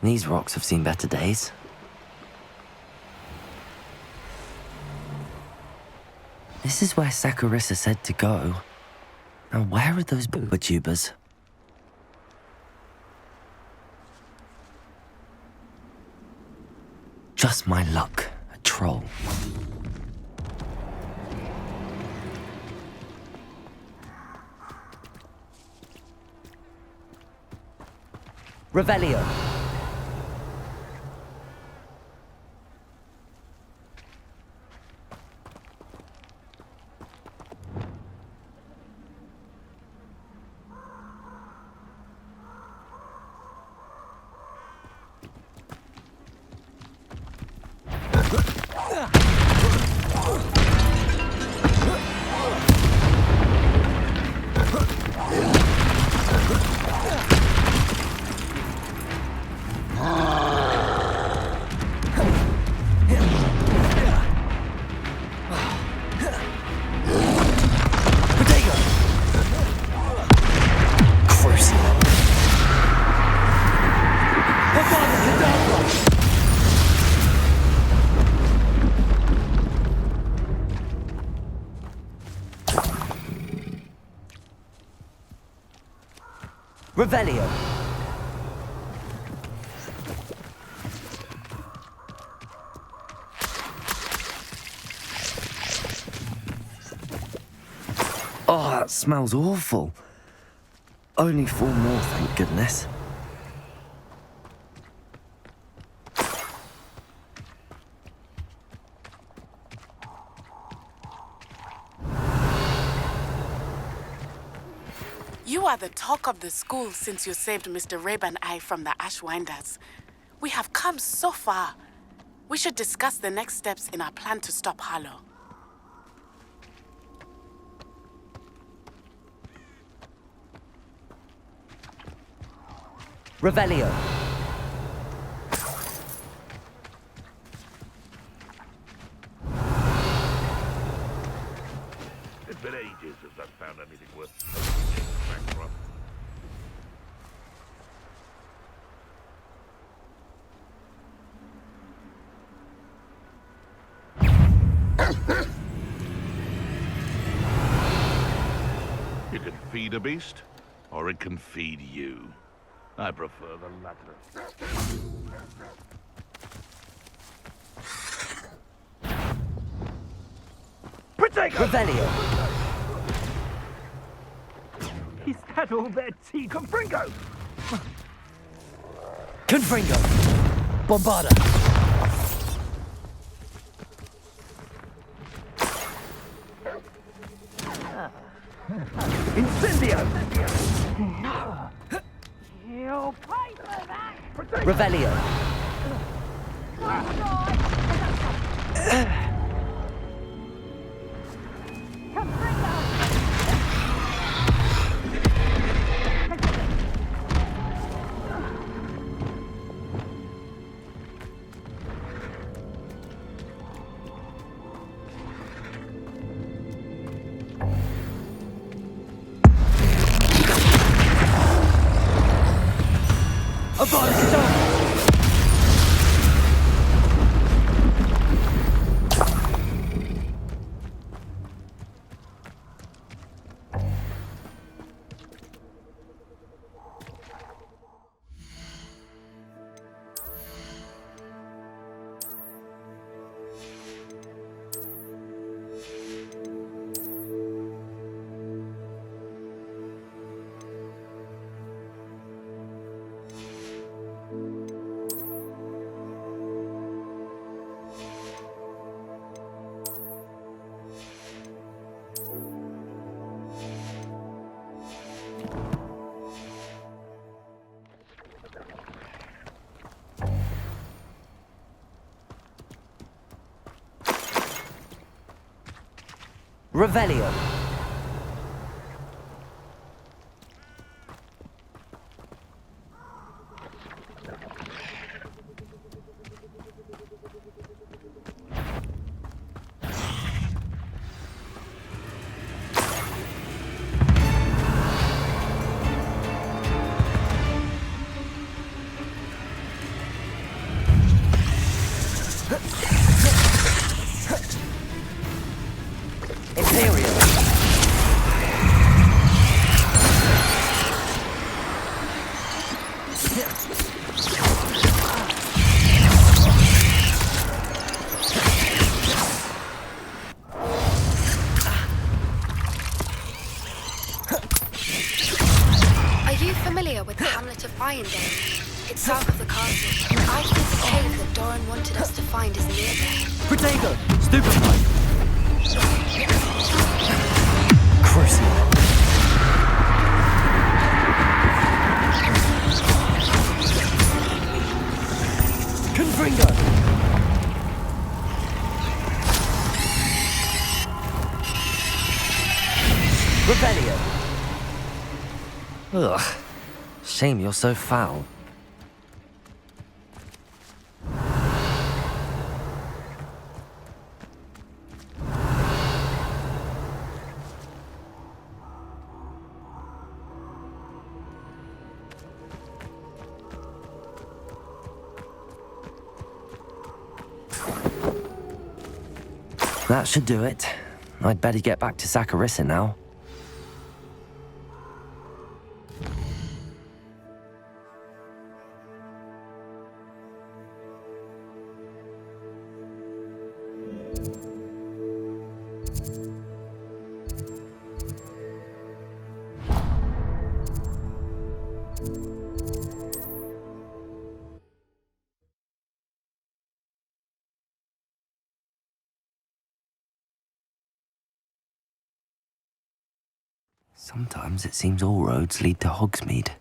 These rocks have seen better days. This is where Saccharissa said to go. Now where are those booba tubers? Just my luck, a troll. Revelio. Revelio. Oh, that smells awful. Only 4 more, thank goodness. You are the talk of the school since you saved Mr. Rabe and I from the Ashwinders. We have come so far. We should discuss the next steps in our plan to stop Harlow. Revelio. It's been ages since I've found anything worth back from. You can feed a beast, or it can feed you. I prefer the latter. Revelio. Is that all their tea? Confringo! Confringo. Bombarda. Incendio! Revelio. Revelio. It's south of the castle. I think the cave that Doran wanted us to find is near there. Protego! Stupefy! Crucible! Confringo! Revelio! Ugh. Shame you're so foul. That should do it. I'd better get back to Saccharissa now. Sometimes it seems all roads lead to Hogsmeade.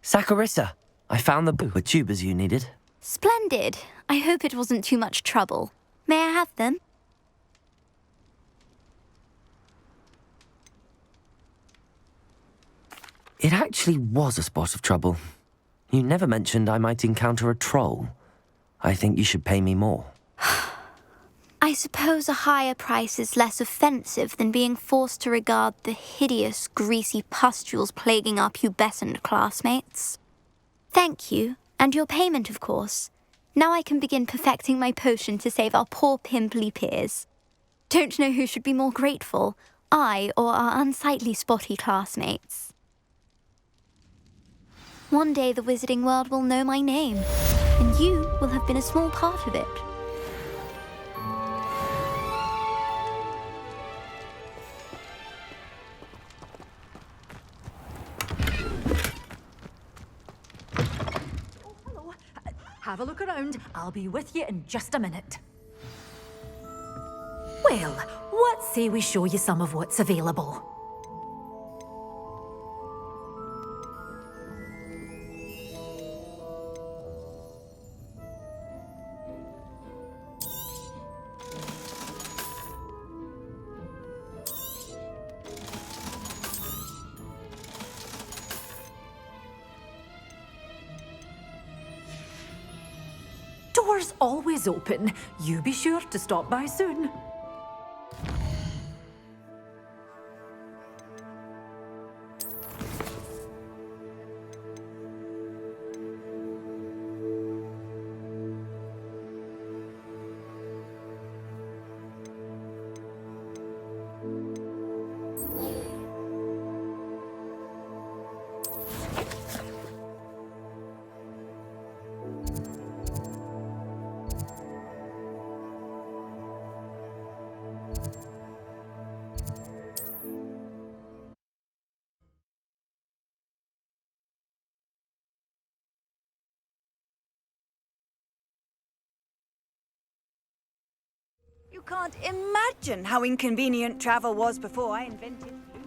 Saccharissa, I found the tubers you needed. Splendid. I hope it wasn't too much trouble. May I have them? It actually was a spot of trouble. You never mentioned I might encounter a troll. I think you should pay me more. I suppose a higher price is less offensive than being forced to regard the hideous, greasy pustules plaguing our pubescent classmates. Thank you, and your payment, of course. Now I can begin perfecting my potion to save our poor pimply peers. Don't know who should be more grateful, I or our unsightly spotty classmates. One day the wizarding world will know my name, and you will have been a small part of it. Have a look around. I'll be with you in just a minute. Well, what say we show you some of what's available? Doors always open. You be sure to stop by soon. You can't imagine how inconvenient travel was before I invented blue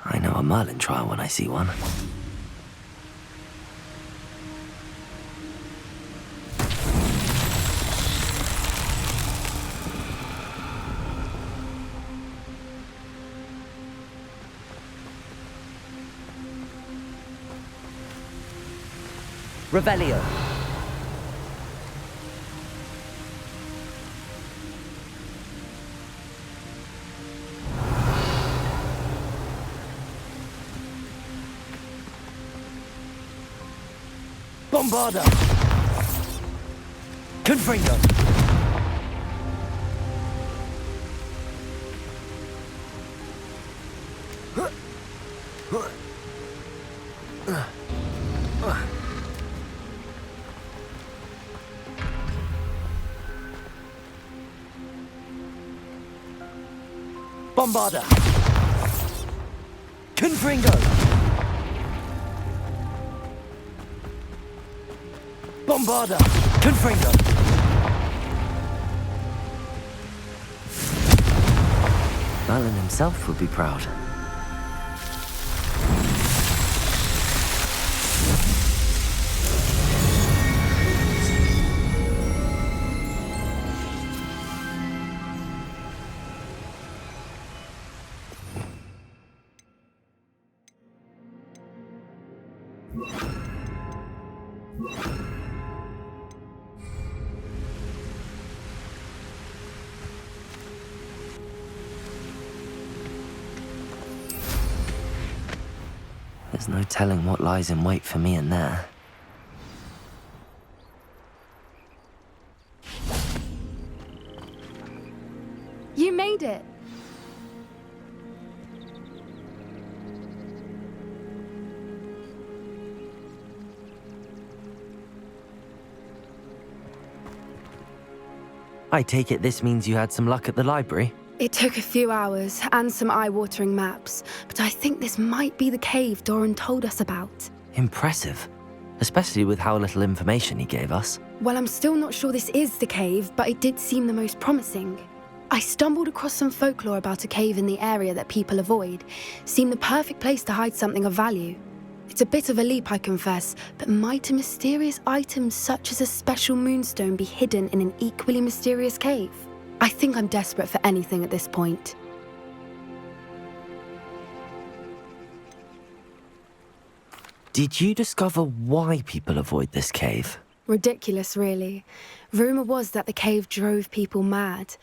I know a Merlin trial when I see one. Revelio. Bombarda! Confringo! Bombarda! Confringo! Bombarda! Confringo! Merlin himself would be proud. There's no telling what lies in wait for me in there. You made it! I take it this means you had some luck at the library? It took a few hours and some eye-watering maps, but I think this might be the cave Doran told us about. Impressive. Especially with how little information he gave us. Well, I'm still not sure this is the cave, but it did seem the most promising. I stumbled across some folklore about a cave in the area that people avoid. Seemed the perfect place to hide something of value. It's a bit of a leap, I confess, but might a mysterious item such as a special moonstone be hidden in an equally mysterious cave? I think I'm desperate for anything at this point. Did you discover why people avoid this cave? Ridiculous, really. Rumour was that the cave drove people mad.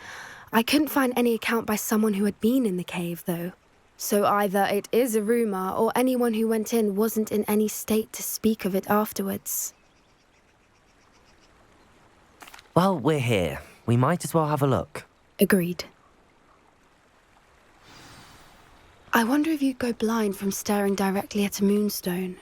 I couldn't find any account by someone who had been in the cave, though. So either it is a rumour, or anyone who went in wasn't in any state to speak of it afterwards. Well, we're here. We might as well have a look. Agreed. I wonder if you'd go blind from staring directly at a moonstone.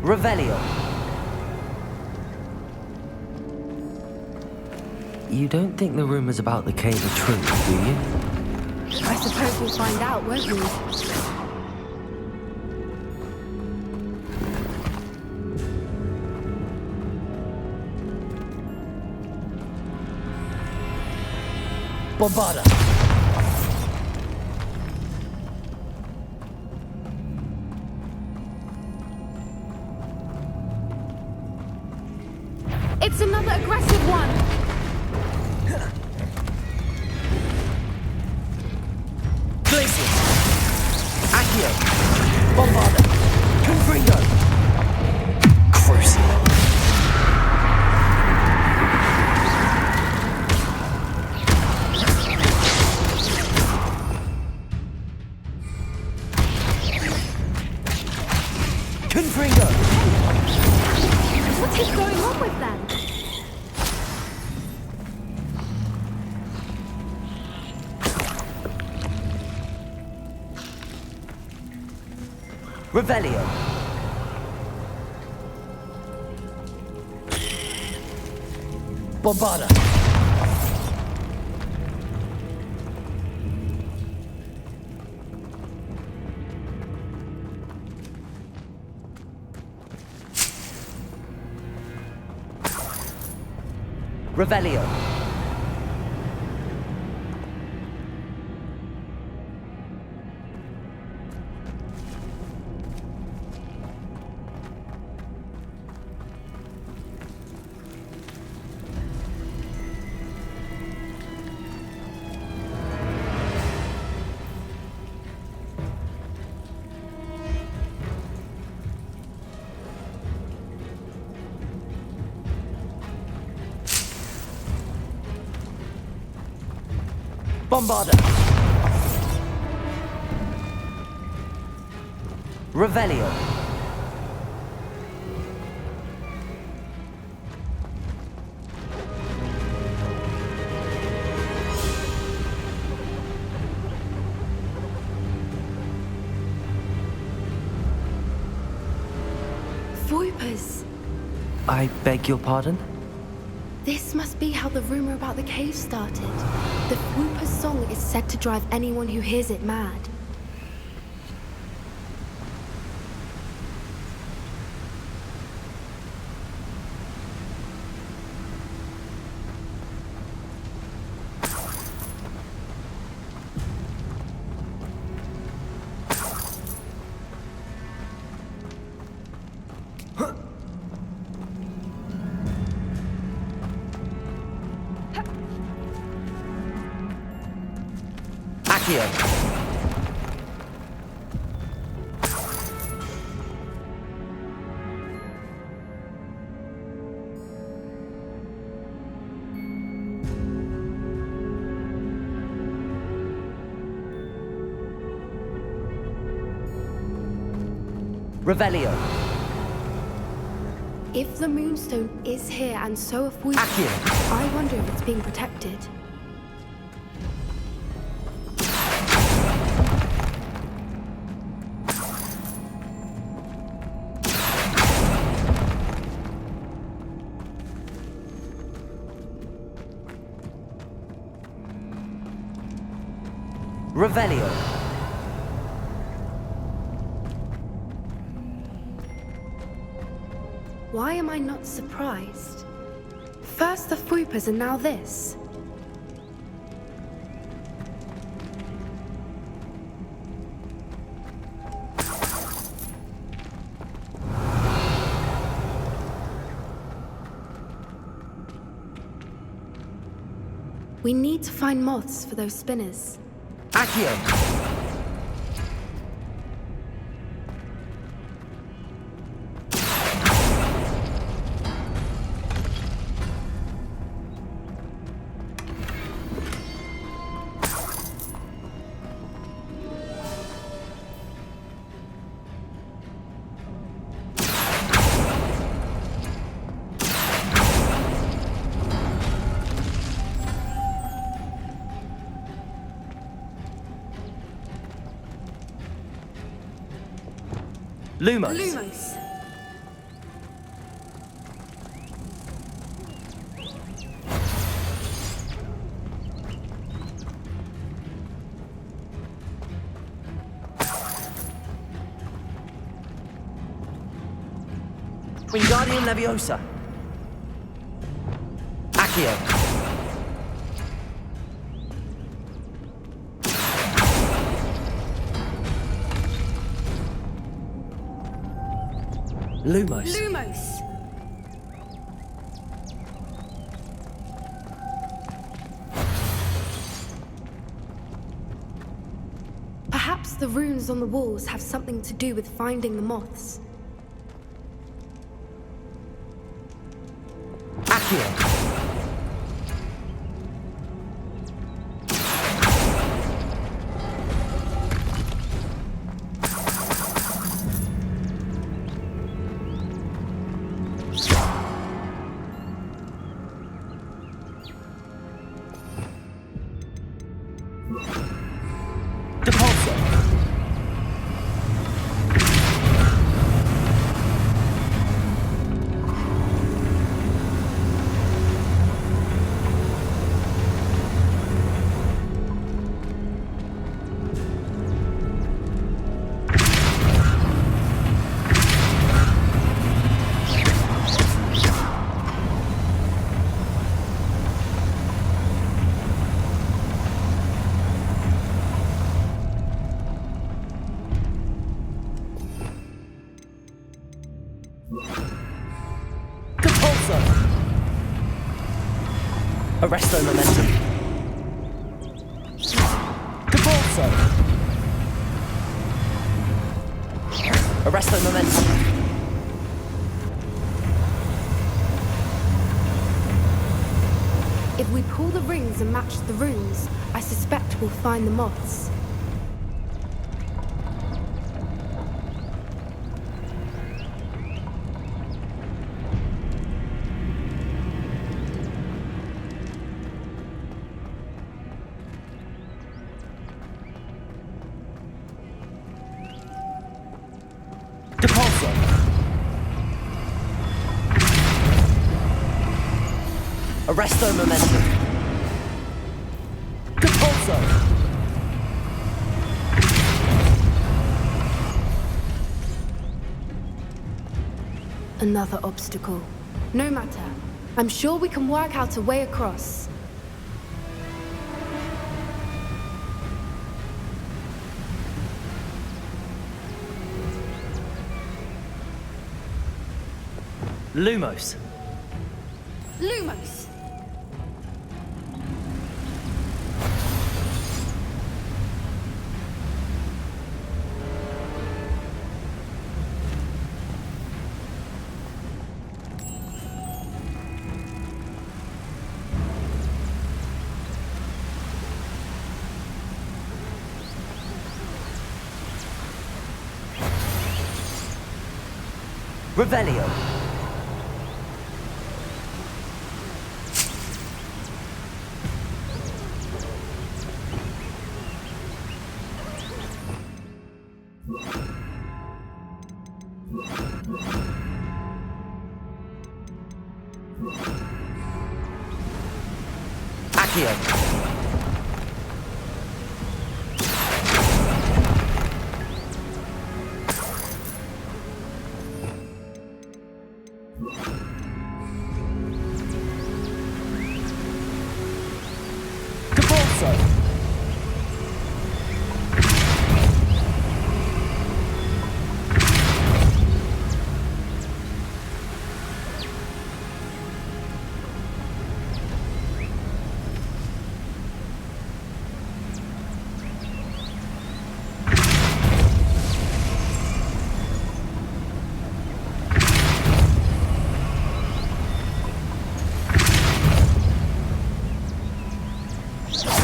Revelio. You don't think the rumours about the cave are true, do you? I suppose we'll find out, won't we? Bombarda. It's another aggressive one! Glacius. Accio. Bombarda. Confringo. Crucial. Confringo. What is going on with them? Revelio. Bombarda. Revelio. Bombarda. Revelio. Voipers! I beg your pardon? This must be how the rumor about the cave started. The Whooper's song is said to drive anyone who hears it mad. Accio. Revelio. If the Moonstone is here and so are Whoopers, Accio. I wonder if it's being protected. Revelio. Why am I not surprised? First the Whoopers and now this. We need to find moths for those spinners. Accio. Lumos. Lumos! Wingardium Leviosa. Accio. Lumos. Lumos! Perhaps the runes on the walls have something to do with finding the moths. Accio. Depulso. Arresto momentum. Depulso. Arresto momentum. If we pull the rings and match the runes, I suspect we'll find the moths. Depulso. Arresto momentum. Depulso. Another obstacle. No matter. I'm sure we can work out a way across. Lumos. Lumos! Revelio. Accio. Depulso.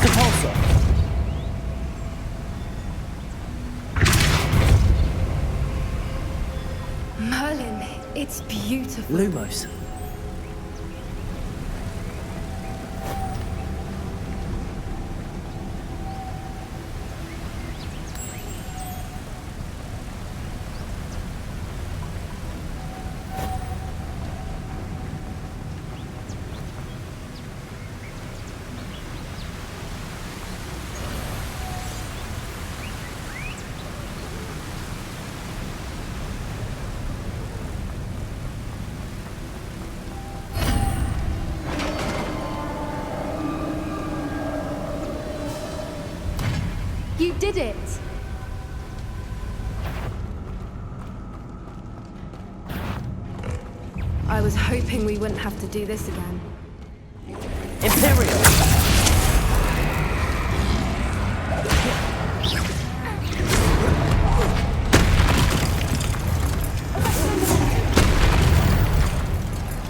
Depulso. Merlin, it's beautiful. Lumos. You did it! I was hoping we wouldn't have to do this again. Imperial.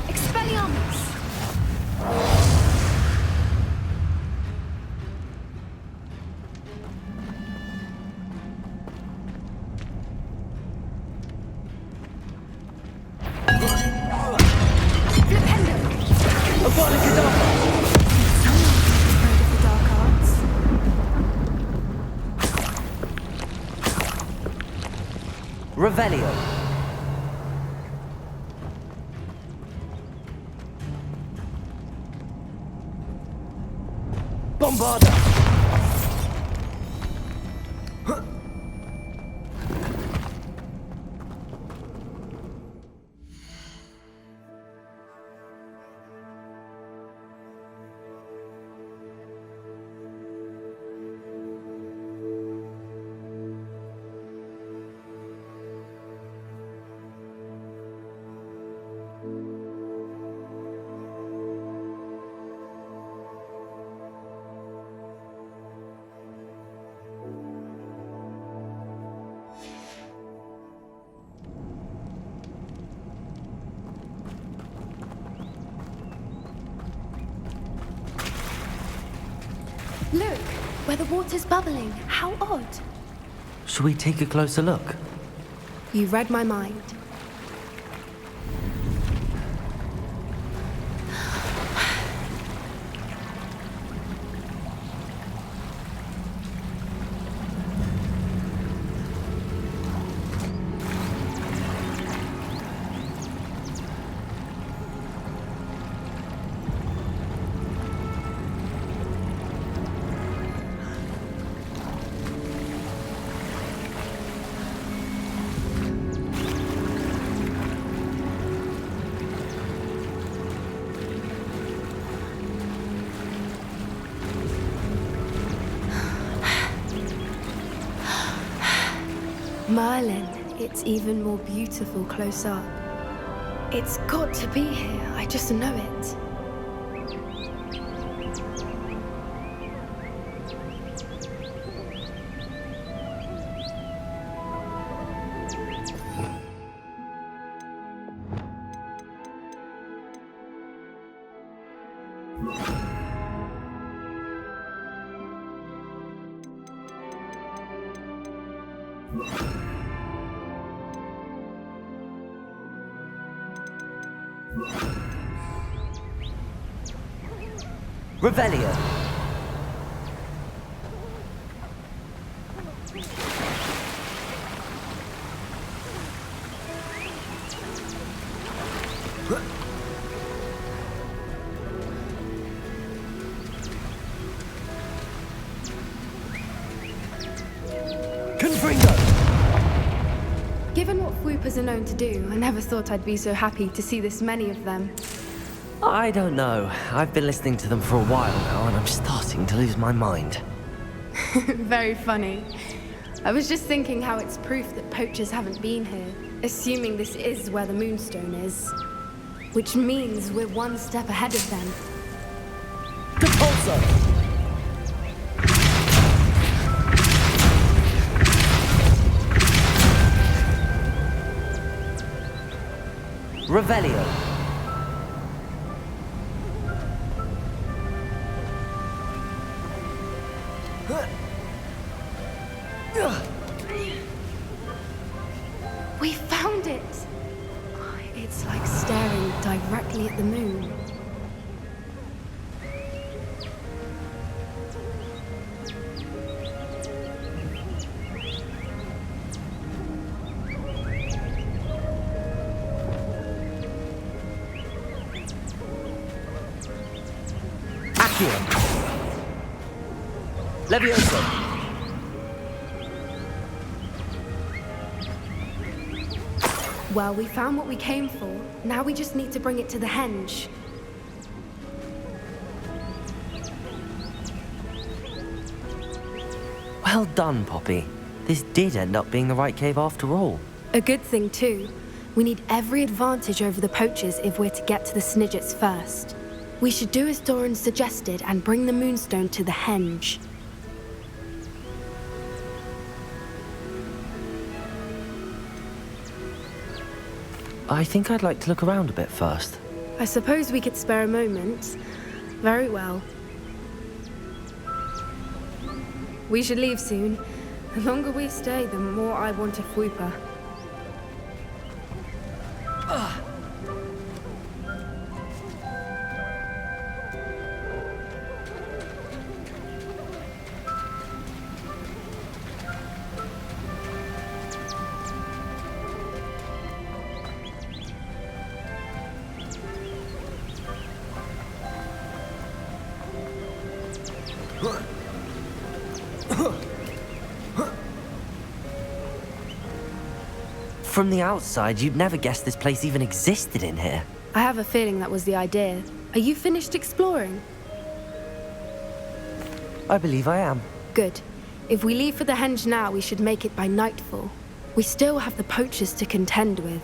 Expelliarmus! Revelio. Bombarda. Look, where the water's bubbling. How odd. Shall we take a closer look? You read my mind. Merlin, it's even more beautiful close up. It's got to be here, I just know it. Revelio. Given what Fwoopas are known to do, I never thought I'd be so happy to see this many of them. I don't know. I've been listening to them for a while now, and I'm starting to lose my mind. Very funny. I was just thinking how it's proof that poachers haven't been here, assuming this is where the Moonstone is. Which means we're one step ahead of them. Depulso. Revelio. We found it! It's like staring directly at the moon. Levioso. Well, we found what we came for. Now we just need to bring it to the henge. Well done, Poppy. This did end up being the right cave after all. A good thing, too. We need every advantage over the poachers if we're to get to the Snidgets first. We should do as Doran suggested and bring the Moonstone to the henge. I think I'd like to look around a bit first. I suppose we could spare a moment. Very well. We should leave soon. The longer we stay, the more I want a Fwooper. From the outside, you'd never guess this place even existed in here. I have a feeling that was the idea. Are you finished exploring? I believe I am. Good. If we leave for the henge now, we should make it by nightfall. We still have the poachers to contend with.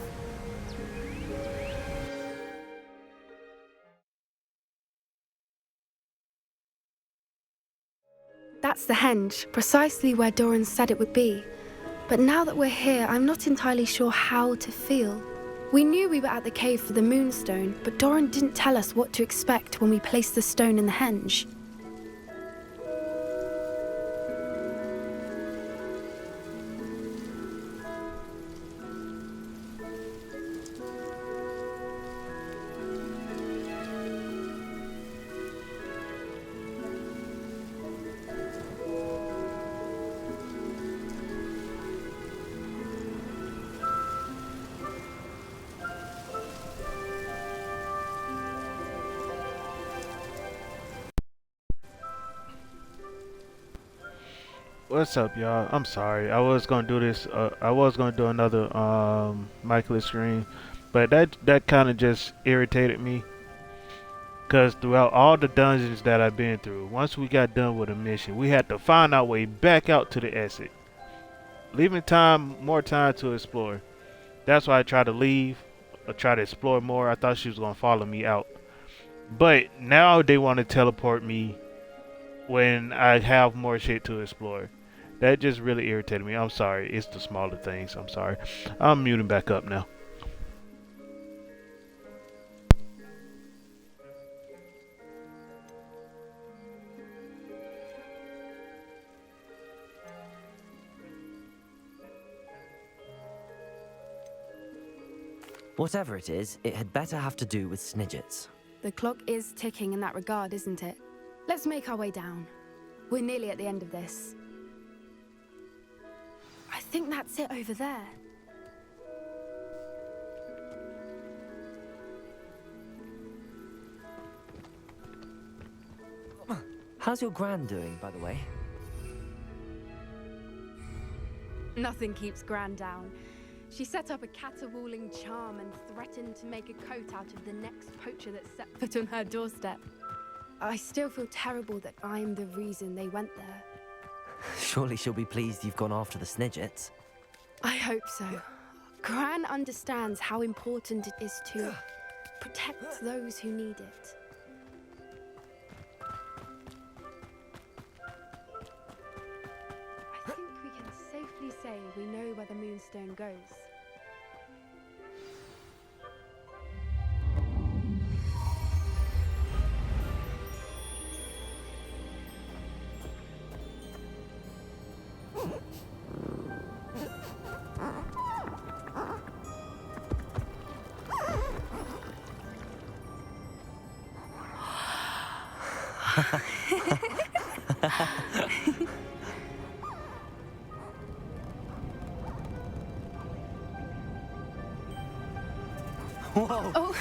That's the henge, precisely where Doran said it would be. But now that we're here, I'm not entirely sure how to feel. We knew we were at the cave for the Moonstone, but Doran didn't tell us what to expect when we placed the stone in the henge. What's up, y'all? I'm sorry. I was gonna do this. I was gonna do another Michael stream, but that kind of just irritated me. Cause throughout all the dungeons that I've been through, once we got done with a mission, we had to find our way back out to the exit, leaving more time to explore. That's why I tried to leave, or try to explore more. I thought she was gonna follow me out, but now they want to teleport me when I have more shit to explore. That just really irritated me. I'm sorry. It's the smaller things. I'm sorry. I'm muting back up now. Whatever it is, it had better have to do with Snidgets. The clock is ticking in that regard, isn't it? Let's make our way down. We're nearly at the end of this. I think that's it over there. How's your Gran doing, by the way? Nothing keeps Gran down. She set up a caterwauling charm and threatened to make a coat out of the next poacher that set foot on her doorstep. I still feel terrible that I'm the reason they went there. Surely she'll be pleased you've gone after the Snidgets. I hope so. Gran understands how important it is to protect those who need it. I think we can safely say we know where the Moonstone goes. Whoa! Oh.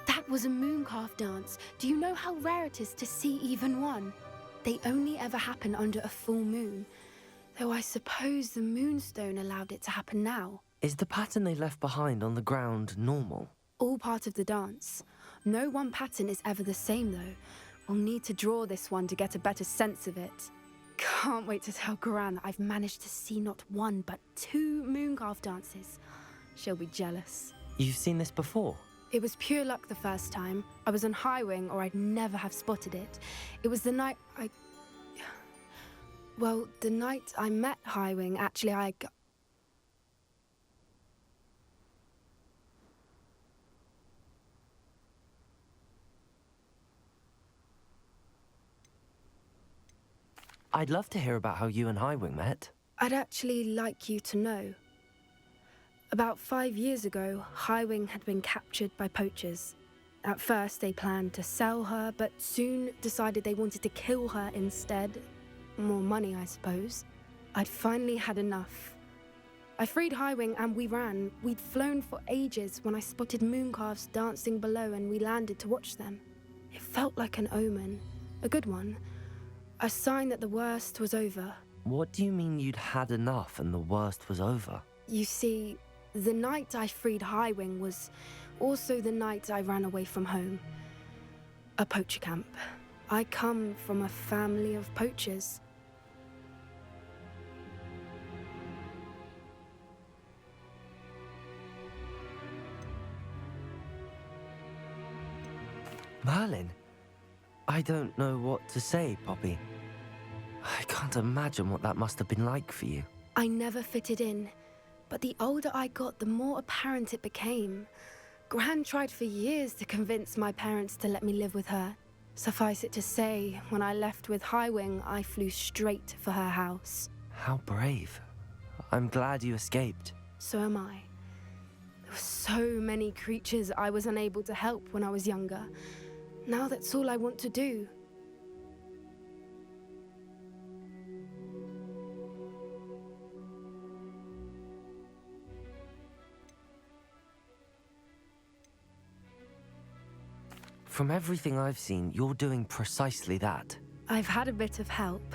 That was a mooncalf dance. Do you know how rare it is to see even one? They only ever happen under a full moon. Though I suppose the Moonstone allowed it to happen now. Is the pattern they left behind on the ground normal? All part of the dance. No one pattern is ever the same, though. We'll need to draw this one to get a better sense of it. Can't wait to tell Gran that I've managed to see not one, but 2 mooncalf dances. She'll be jealous. You've seen this before? It was pure luck the first time. I was on Highwing, or I'd never have spotted it. It was the night Well, the night I met Highwing, actually, I'd love to hear about how you and Highwing met. I'd actually like you to know. About 5 years ago, Highwing had been captured by poachers. At first, they planned to sell her, but soon decided they wanted to kill her instead. More money, I suppose. I'd finally had enough. I freed Highwing and we ran. We'd flown for ages when I spotted mooncalves dancing below and we landed to watch them. It felt like an omen. A good one. A sign that the worst was over. What do you mean you'd had enough and the worst was over? You see, the night I freed Highwing was also the night I ran away from home. A poacher camp. I come from a family of poachers. Merlin? I don't know what to say, Poppy. I can't imagine what that must have been like for you. I never fitted in, but the older I got, the more apparent it became. Gran tried for years to convince my parents to let me live with her. Suffice it to say, when I left with Highwing, I flew straight for her house. How brave. I'm glad you escaped. So am I. There were so many creatures I was unable to help when I was younger. Now that's all I want to do. From everything I've seen, you're doing precisely that. I've had a bit of help.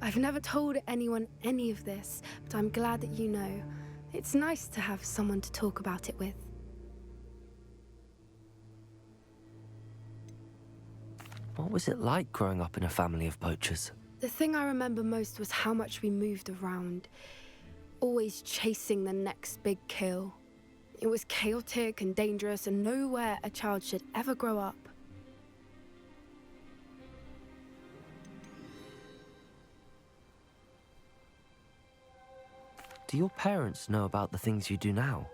I've never told anyone any of this, but I'm glad that you know. It's nice to have someone to talk about it with. What was it like growing up in a family of poachers? The thing I remember most was how much we moved around, always chasing the next big kill. It was chaotic and dangerous, and nowhere a child should ever grow up. Do your parents know about the things you do now?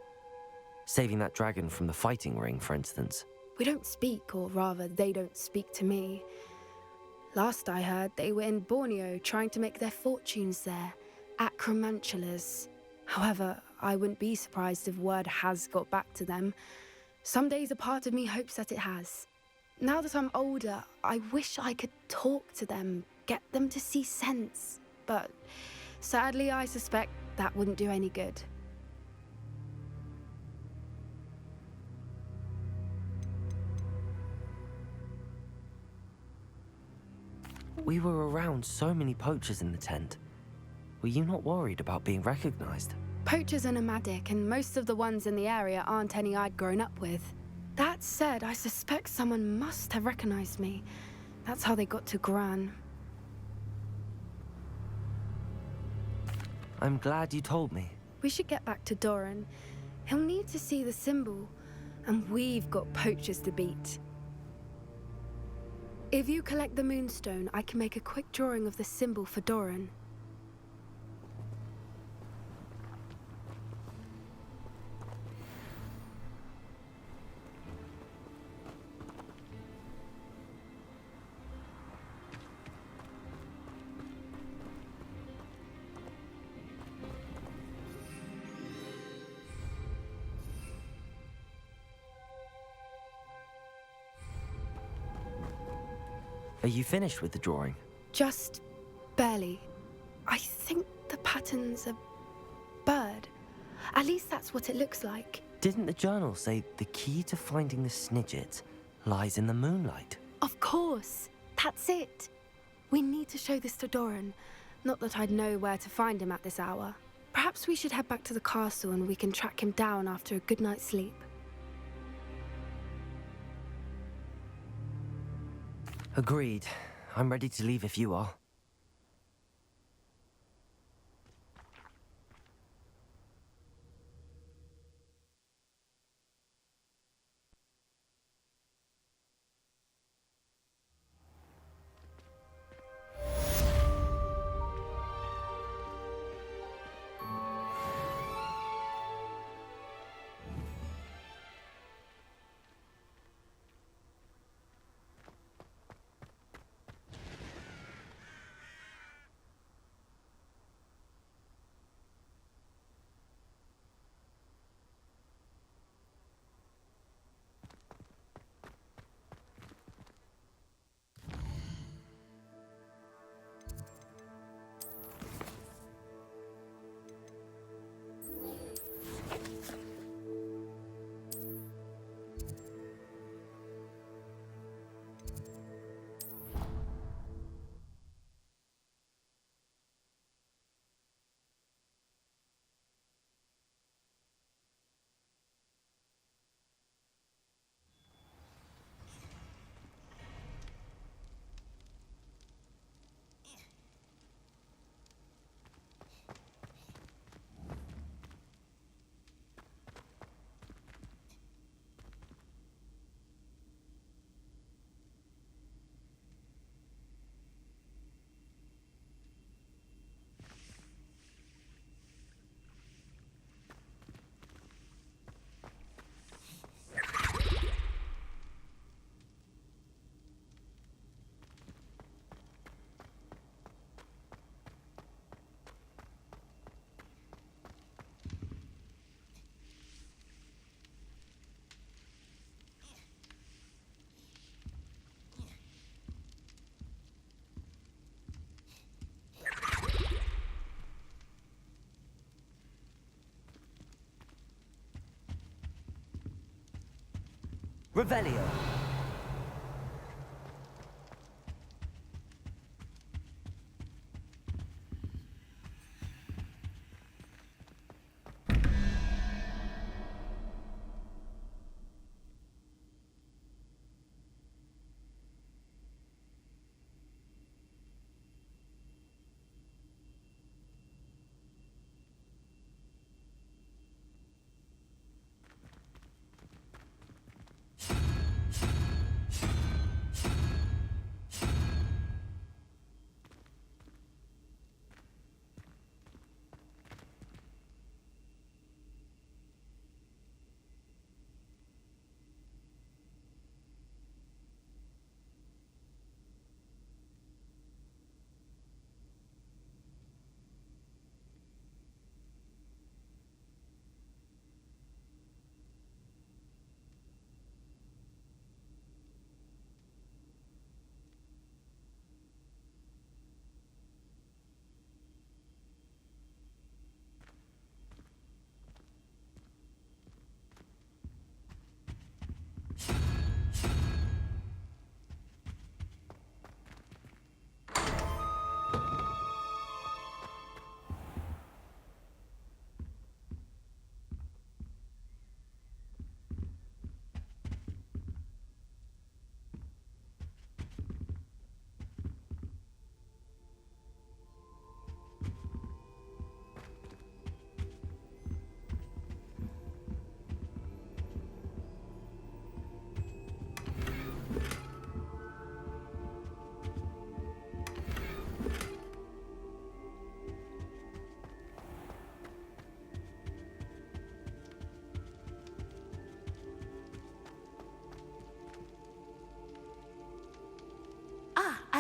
Saving that dragon from the fighting ring, for instance. We don't speak, or rather, they don't speak to me. Last I heard, they were in Borneo trying to make their fortunes there, acromantulas. However, I wouldn't be surprised if word has got back to them. Some days a part of me hopes that it has. Now that I'm older, I wish I could talk to them, get them to see sense. But sadly, I suspect that wouldn't do any good. We were around so many poachers in the tent. Were you not worried about being recognized? Poachers are nomadic, and most of the ones in the area aren't any I'd grown up with. That said, I suspect someone must have recognized me. That's how they got to Gran. I'm glad you told me. We should get back to Doran. He'll need to see the symbol, and we've got poachers to beat. If you collect the moonstone, I can make a quick drawing of the symbol for Doran. Are you finished with the drawing? Just barely. I think the pattern's a bird. At least that's what it looks like. Didn't the journal say the key to finding the Snidget lies in the moonlight? Of course. That's it. We need to show this to Doran. Not that I'd know where to find him at this hour. Perhaps we should head back to the castle and we can track him down after a good night's sleep. Agreed. I'm ready to leave if you are. Revelio.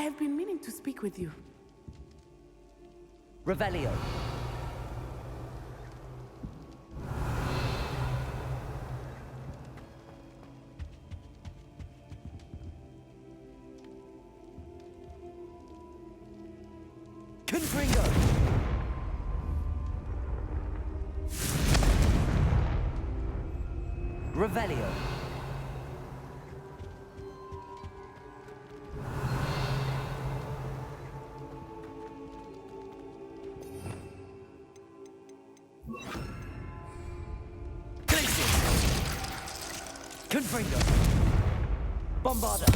have been meaning to speak with you. Revelio. Confringo. Revelio. Confringo. Bombarda.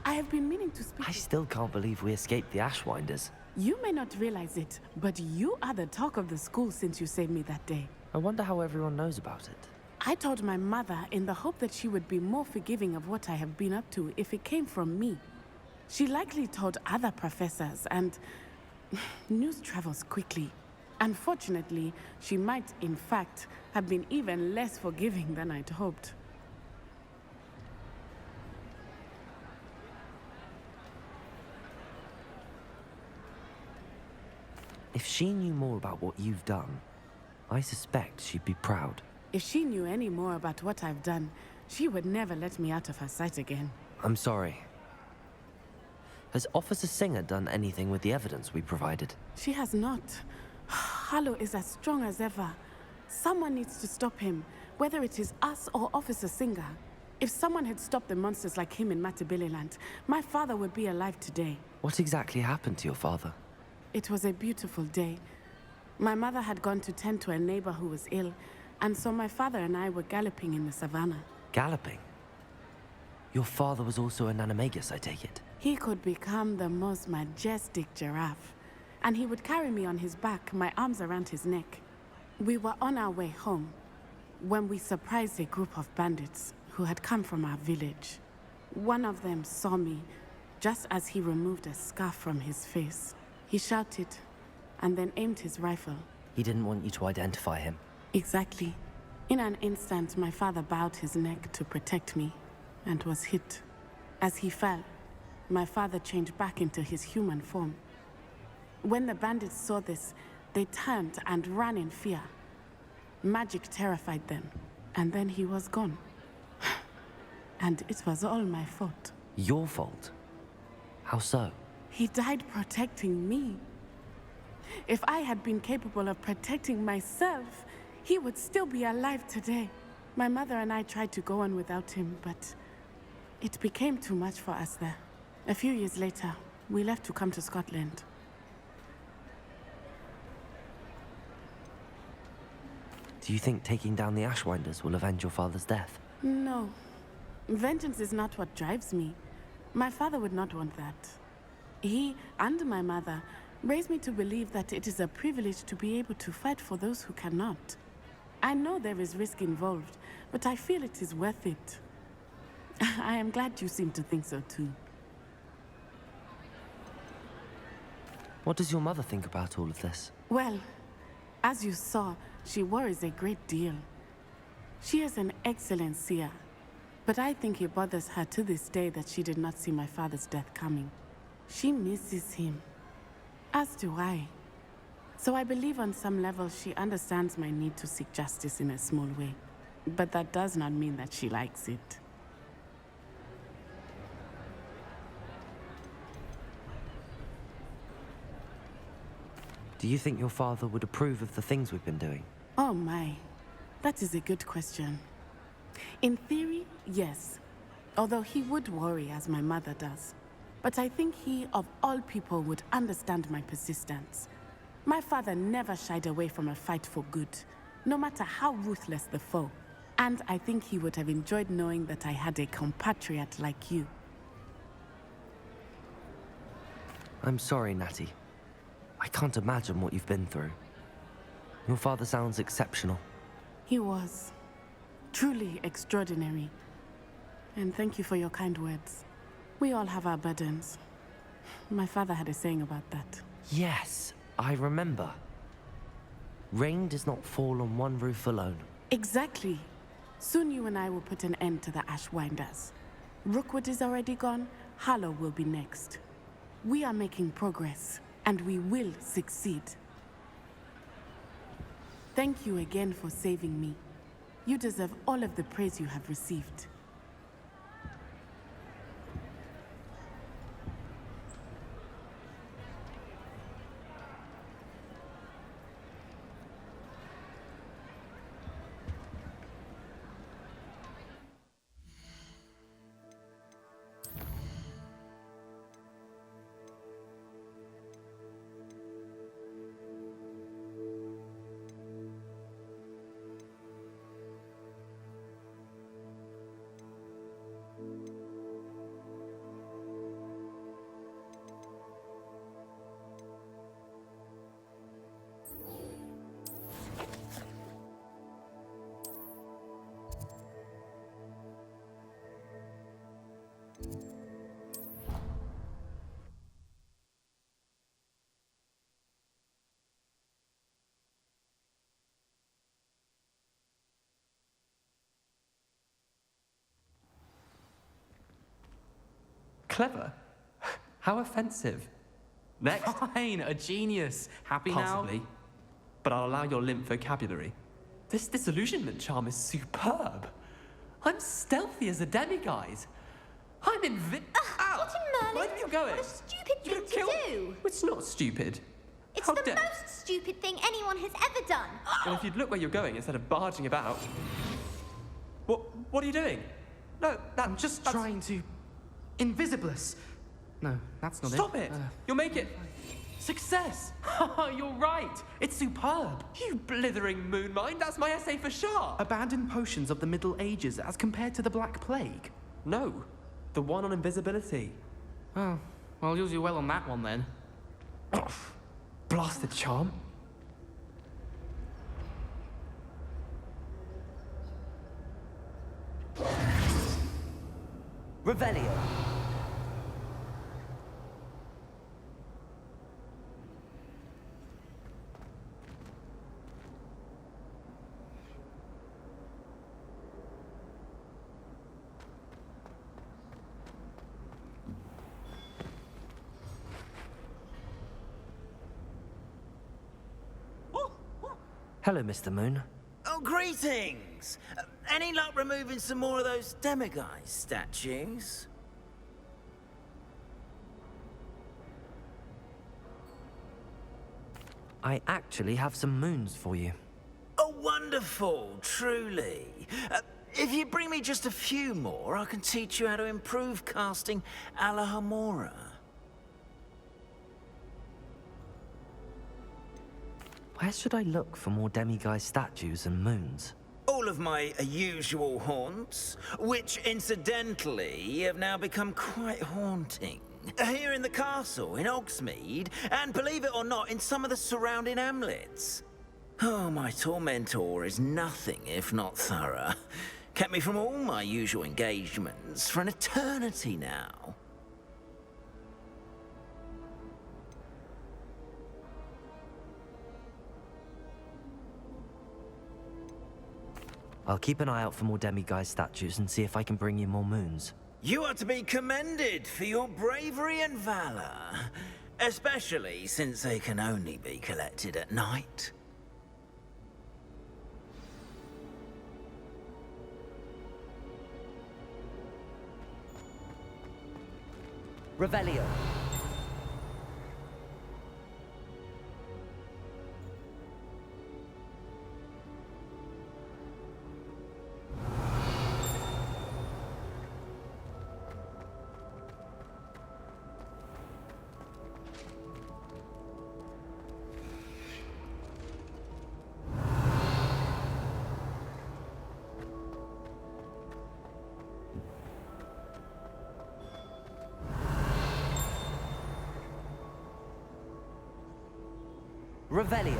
I have been meaning to speak I with still can't believe we escaped the Ashwinders. you. May not realize it, but you are the talk of the school since you saved me that day. I wonder how everyone knows about it. I told my mother in the hope that she would be more forgiving of what I have been up to if it came from me. She likely told other professors, and news travels quickly. Unfortunately, she might, in fact, have been even less forgiving than I'd hoped. If she knew more about what you've done, I suspect she'd be proud. If she knew any more about what I've done, she would never let me out of her sight again. I'm sorry. Has Officer Singer done anything with the evidence we provided? She has not. Harlow is as strong as ever. Someone needs to stop him, whether it is us or Officer Singer. If someone had stopped the monsters like him in Matabeleland, my father would be alive today. What exactly happened to your father? It was a beautiful day. My mother had gone to tend to a neighbor who was ill, and so my father and I were galloping in the savannah. Galloping? Your father was also an animagus, I take it? He could become the most majestic giraffe, and he would carry me on his back, my arms around his neck. We were on our way home when we surprised a group of bandits who had come from our village. One of them saw me just as he removed a scarf from his face. He shouted and then aimed his rifle. He didn't want you to identify him. Exactly. In an instant, my father bowed his neck to protect me and was hit. As he fell, my father changed back into his human form. When the bandits saw this, they turned and ran in fear. Magic terrified them, and then he was gone. And it was all my fault. Your fault? How so? He died protecting me. If I had been capable of protecting myself, he would still be alive today. My mother and I tried to go on without him, but it became too much for us there. A few years later, we left to come to Scotland. Do you think taking down the Ashwinders will avenge your father's death? No. Vengeance is not what drives me. My father would not want that. He and my mother raised me to believe that it is a privilege to be able to fight for those who cannot. I know there is risk involved, but I feel it is worth it. I am glad you seem to think so too. What does your mother think about all of this? Well, as you saw, she worries a great deal. She is an excellent seer, but I think it bothers her to this day that she did not see my father's death coming. She misses him, as do I. So I believe on some level she understands my need to seek justice in a small way. But that does not mean that she likes it. Do you think your father would approve of the things we've been doing? Oh my, that is a good question. In theory, yes. Although he would worry as my mother does. But I think he, of all people, would understand my persistence. My father never shied away from a fight for good. no matter how ruthless the foe. And I think he would have enjoyed knowing that I had a compatriot like you. I'm sorry, Natty. I can't imagine what you've been through. Your father sounds exceptional. He was truly extraordinary. And thank you for your kind words. We all have our burdens. My father had a saying about that. Yes, I remember. Rain does not fall on one roof alone. Exactly. Soon you and I will put an end to the Ashwinders. Rookwood is already gone. Harlow will be next. We are making progress, and we will succeed. Thank you again for saving me. You deserve all of the praise you have received. Clever? How offensive. Next. Fine, a genius. Happy Possibly. now? But I'll allow your limp vocabulary. This disillusionment charm is superb. I'm stealthy as a demiguise. I'm Ow! What in Merlin? Where are you going? What a stupid You thing to killed- do! It's not stupid. It's How the dare- most stupid thing anyone has ever done. Well, if you'd look where you're going instead of barging about. What are you doing? No, I'm just trying to... Invisibless. No, that's not Stop it! You'll make it. Success! You're right. It's superb. You blithering moon mind, that's my essay for sure! Abandoned potions of the Middle Ages as compared to the Black Plague. No, the one on invisibility. Oh, well, you'll do well on that one then. Blasted charm. Revelio. Hello, Mr. Moon. Oh, greetings! Any luck removing some more of those demiguise statues? I actually have some moons for you. Oh, wonderful, truly. If you bring me just a few more, I can teach you how to improve casting a la Hamora. Where should I look for more demiguise statues and moons? All of my usual haunts, which incidentally have now become quite haunting. Here in the castle, in Hogsmeade, and believe it or not, in some of the surrounding hamlets. Oh, my tormentor is nothing if not thorough. Kept me from all my usual engagements for an eternity now. I'll keep an eye out for more demiguise statues and see if I can bring you more moons. You are to be commended for your bravery and valor, especially since they can only be collected at night. Revelio. Revelio.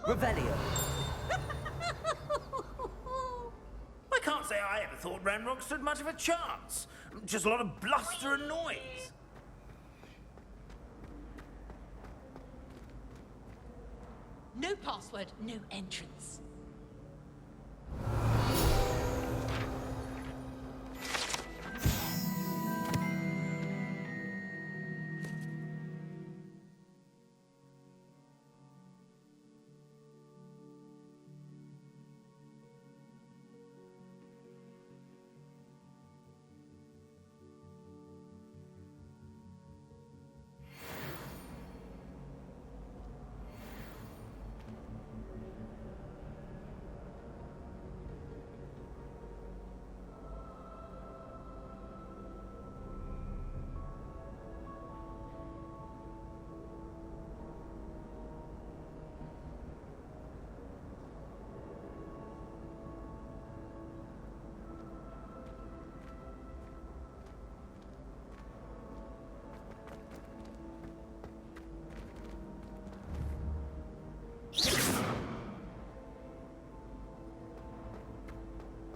Revelio. I can't say I ever thought Ranrock stood much of a chance. Just a lot of bluster and noise. No password, no entrance.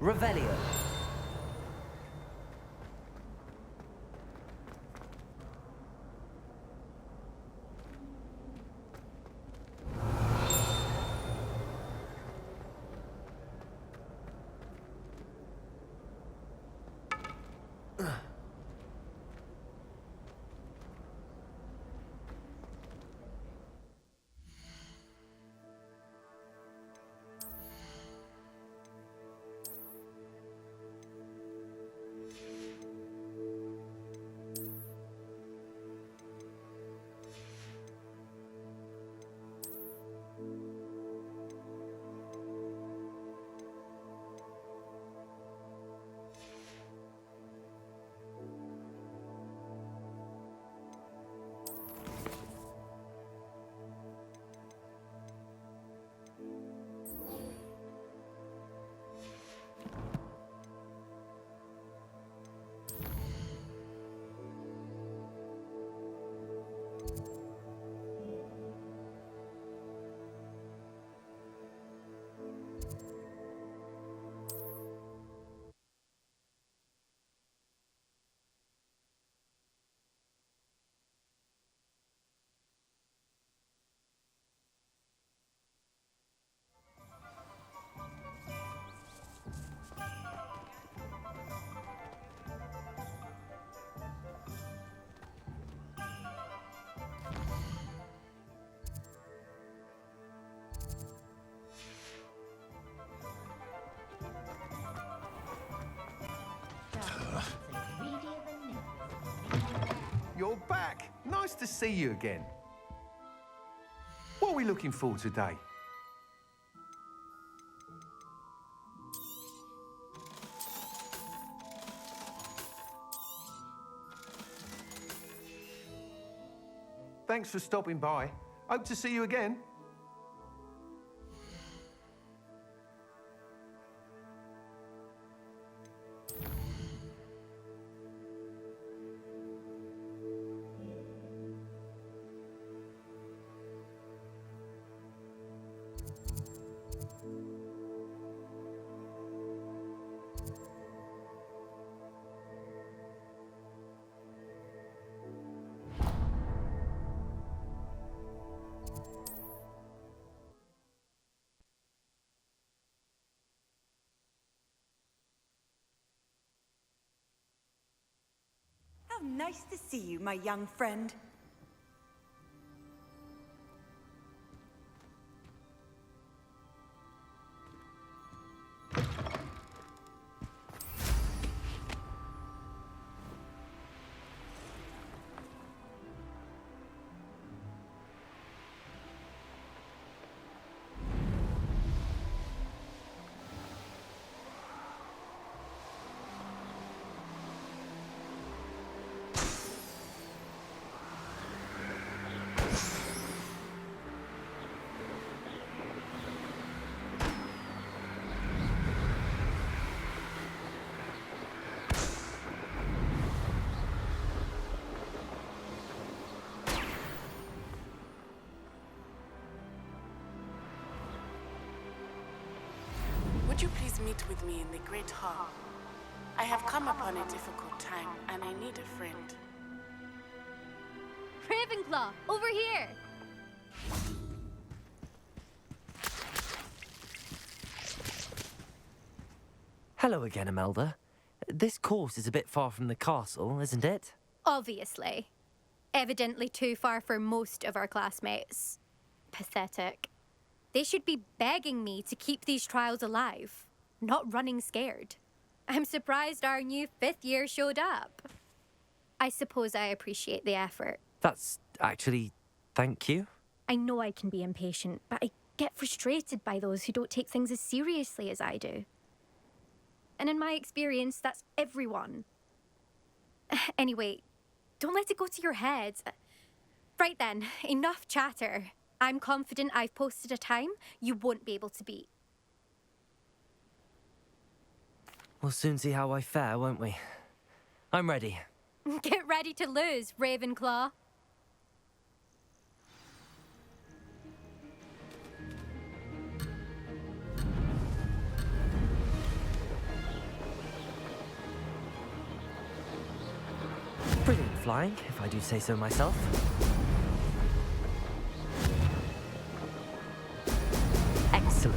Revelio. You're back. Nice to see you again. What are we looking for today? Thanks for stopping by. Hope to see you again. How nice to see you, my young friend. Would you please meet with me in the Great Hall? I have come upon a difficult time, and I need a friend. Ravenclaw, over here! Hello again, Imelda. This course is a bit far from the castle, isn't it? Obviously. Evidently too far for most of our classmates. Pathetic. They should be begging me to keep these trials alive, not running scared. I'm surprised our new 5th year showed up. I suppose I appreciate the effort. That's actually... thank you. I know I can be impatient, but I get frustrated by those who don't take things as seriously as I do. And in my experience, that's everyone. Anyway, don't let it go to your head. Right then, enough chatter. I'm confident I've posted a time you won't be able to beat. We'll soon see how I fare, won't we? I'm ready. Get ready to lose, Ravenclaw. Brilliant flying, if I do say so myself. Excellent.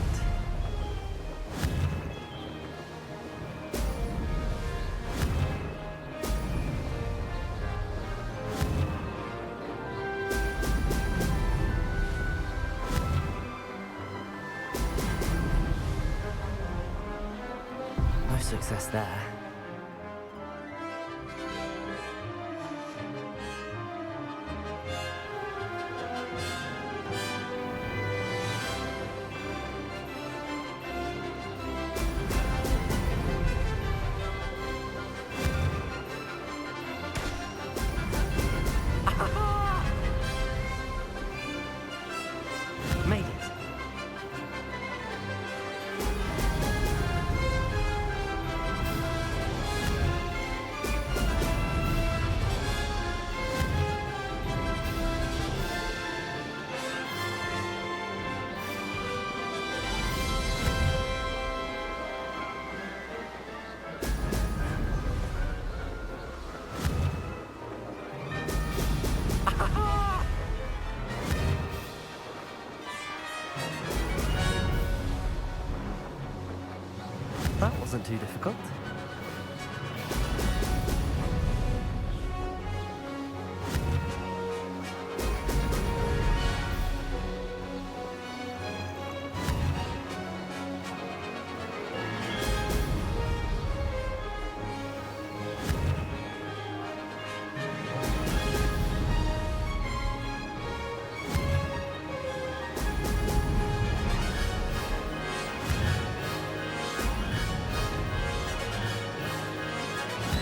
No success there. Made it. That wasn't too difficult.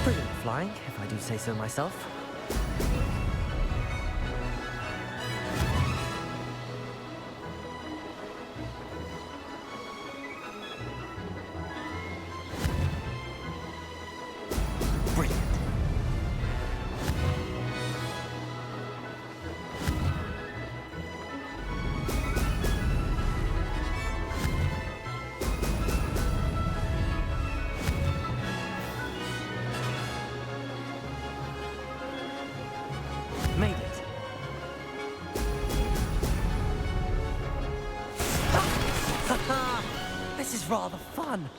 Brilliant flying, if I do say so myself. Brilliant. Made it. This is rather fun.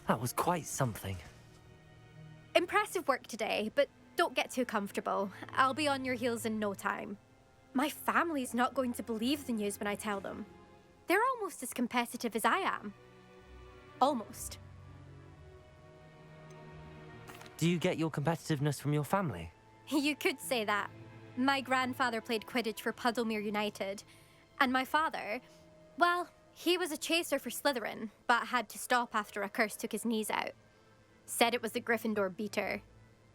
That was quite something. Impressive work today, but don't get too comfortable. I'll be on your heels in no time. My family's not going to believe the news when I tell them. They're almost as competitive as I am. Almost. Do you get your competitiveness from your family? You could say that. My grandfather played Quidditch for Puddlemere United. And my father, well, he was a chaser for Slytherin, but had to stop after a curse took his knees out. Said it was the Gryffindor beater.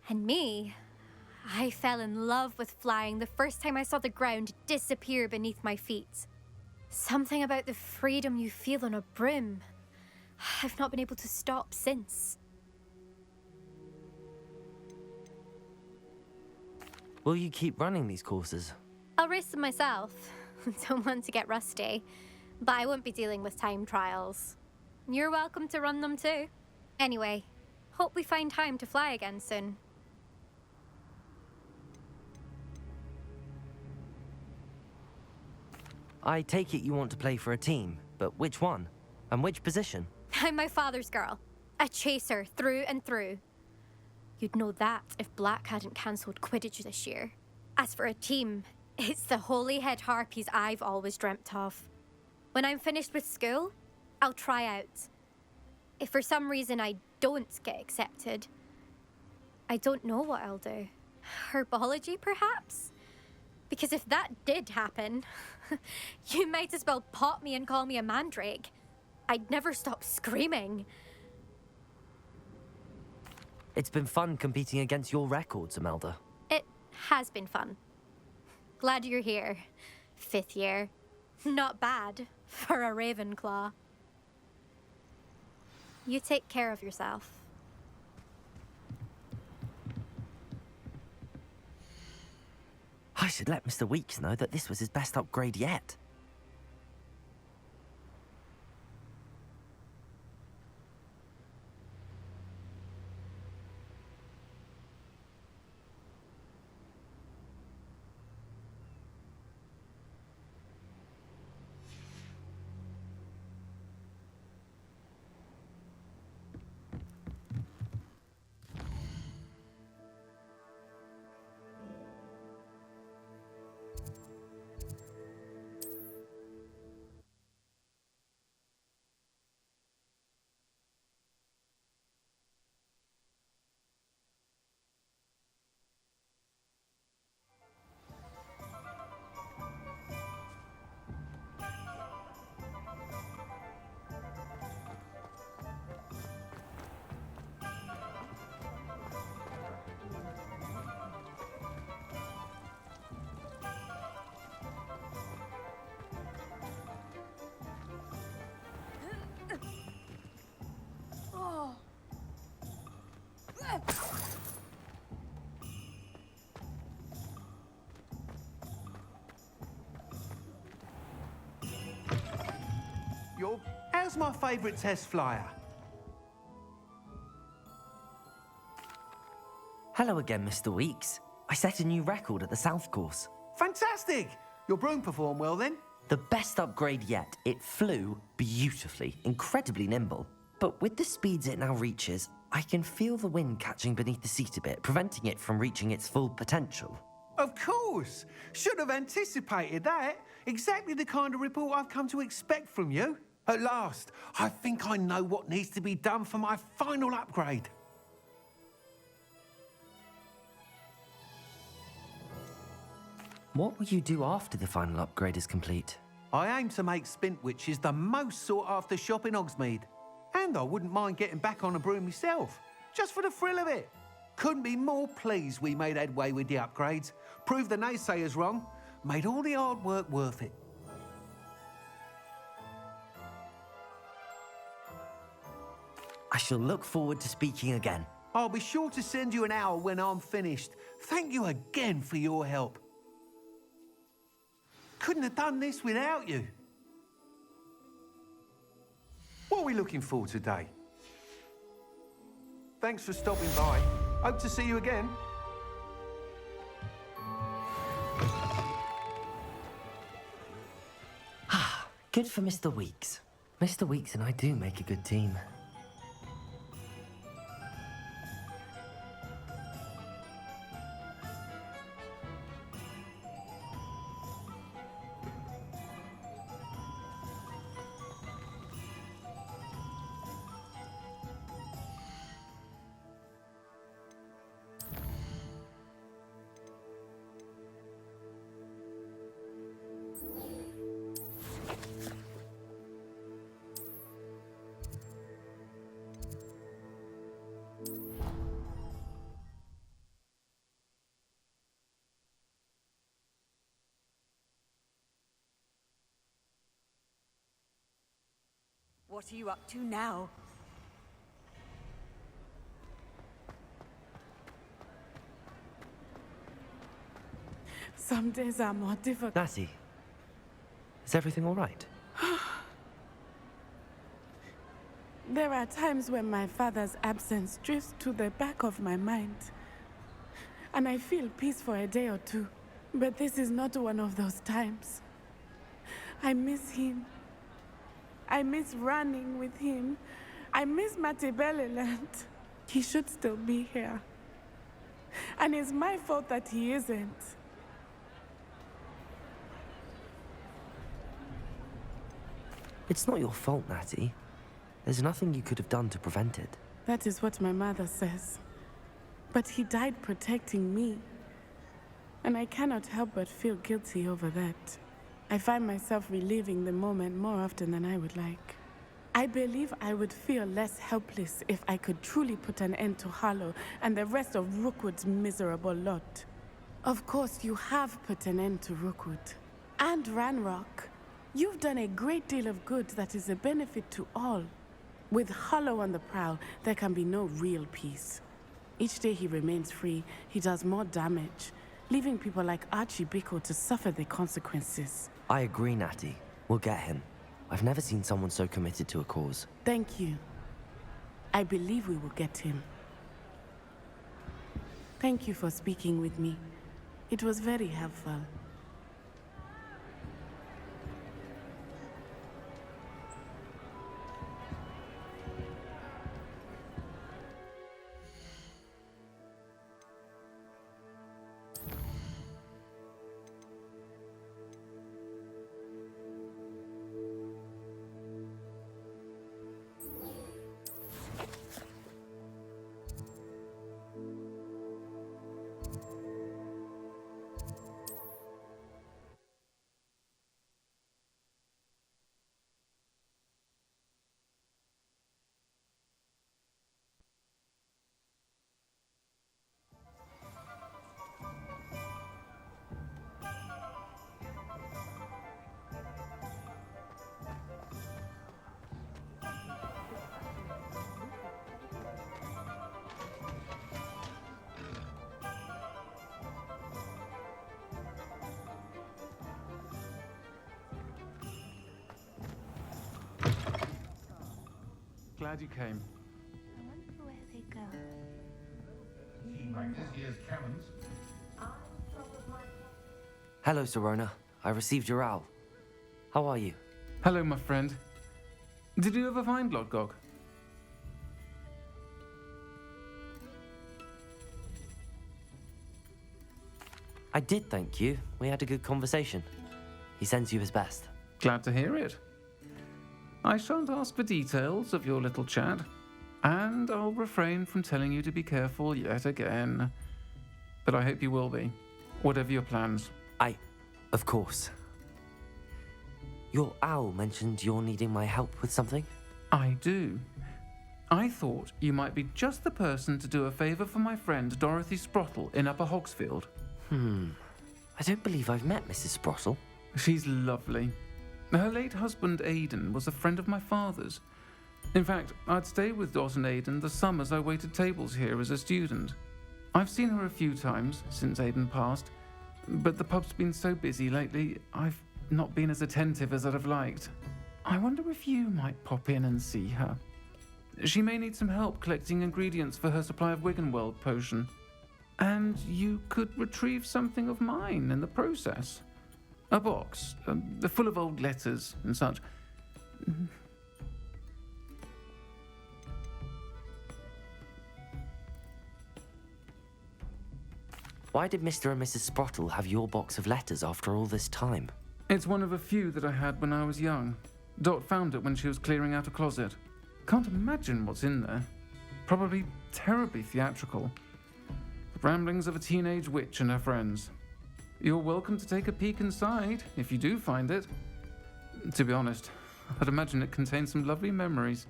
And me, I fell in love with flying the first time I saw the ground disappear beneath my feet. Something about the freedom you feel on a broom. I've not been able to stop since. Will you keep running these courses? I'll race them myself. Don't want to get rusty. But I won't be dealing with time trials. You're welcome to run them too. Anyway, hope we find time to fly again soon. I take it you want to play for a team, but which one? And which position? I'm my father's girl. A chaser through and through. You'd know that if Black hadn't cancelled Quidditch this year. As for a team, it's the Holyhead Harpies I've always dreamt of. When I'm finished with school, I'll try out. If for some reason I don't get accepted, I don't know what I'll do. Herbology, perhaps? Because if that did happen, you might as well pop me and call me a mandrake. I'd never stop screaming. It's been fun competing against your records, Imelda. It has been fun. Glad you're here. 5th year. Not bad for a Ravenclaw. You take care of yourself. I should let Mr. Weeks know that this was his best upgrade yet. How's my favourite test flyer? Hello again, Mr. Weeks. I set a new record at the South Course. Fantastic! Your broom performed well then? The best upgrade yet. It flew beautifully, incredibly nimble. But with the speeds it now reaches, I can feel the wind catching beneath the seat a bit, preventing it from reaching its full potential. Of course! Should have anticipated that. Exactly the kind of report I've come to expect from you. At last, I think I know what needs to be done for my final upgrade. What will you do after the final upgrade is complete? I aim to make Spintwitches the most sought-after shop in Hogsmeade. And I wouldn't mind getting back on a broom myself, just for the thrill of it. Couldn't be more pleased we made headway with the upgrades, proved the naysayers wrong, made all the hard work worth it. I shall look forward to speaking again. I'll be sure to send you an owl when I'm finished. Thank you again for your help. Couldn't have done this without you. What are we looking for today? Thanks for stopping by. Hope to see you again. Good for Mr. Weeks. Mr. Weeks and I do make a good team. What are you up to now? Some days are more difficult. Natty, is everything all right? There are times when my father's absence drifts to the back of my mind, and I feel peace for a day or two. But this is not one of those times. I miss him. I miss running with him. I miss Matibeleland. He should still be here. And it's my fault that he isn't. It's not your fault, Natty. There's nothing you could have done to prevent it. That is what my mother says. But he died protecting me. And I cannot help but feel guilty over that. I find myself reliving the moment more often than I would like. I believe I would feel less helpless if I could truly put an end to Harlow and the rest of Rookwood's miserable lot. Of course, you have put an end to Rookwood. And Ranrock. You've done a great deal of good that is a benefit to all. With Harlow on the prowl, there can be no real peace. Each day he remains free, he does more damage, leaving people like Archie Bickle to suffer the consequences. I agree, Natty. We'll get him. I've never seen someone so committed to a cause. Thank you. I believe we will get him. Thank you for speaking with me. It was very helpful. Glad you came. I wonder where they go. Like this year's cannons. Hello, Serona. I received your owl. How are you? Hello, my friend. Did you ever find Lodgog? I did, thank you. We had a good conversation. He sends you his best. Glad to hear it. I shan't ask for details of your little chat, and I'll refrain from telling you to be careful yet again. But I hope you will be, whatever your plans. Of course. Your owl mentioned you're needing my help with something? I do. I thought you might be just the person to do a favour for my friend Dorothy Sprottle in Upper Hogsfield. I don't believe I've met Mrs. Sprottle. She's lovely. Her late husband Aidan was a friend of my father's. In fact, I'd stayed with Dot and Aidan the summers I waited tables here as a student. I've seen her a few times since Aidan passed, but the pub's been so busy lately, I've not been as attentive as I'd have liked. I wonder if you might pop in and see her. She may need some help collecting ingredients for her supply of Wiggenweld potion. And you could retrieve something of mine in the process. A box, full of old letters and such. Why did Mr. and Mrs. Sprottle have your box of letters after all this time? It's one of a few that I had when I was young. Dot found it when she was clearing out a closet. Can't imagine what's in there. Probably terribly theatrical. The ramblings of a teenage witch and her friends. You're welcome to take a peek inside, if you do find it. To be honest, I'd imagine it contains some lovely memories.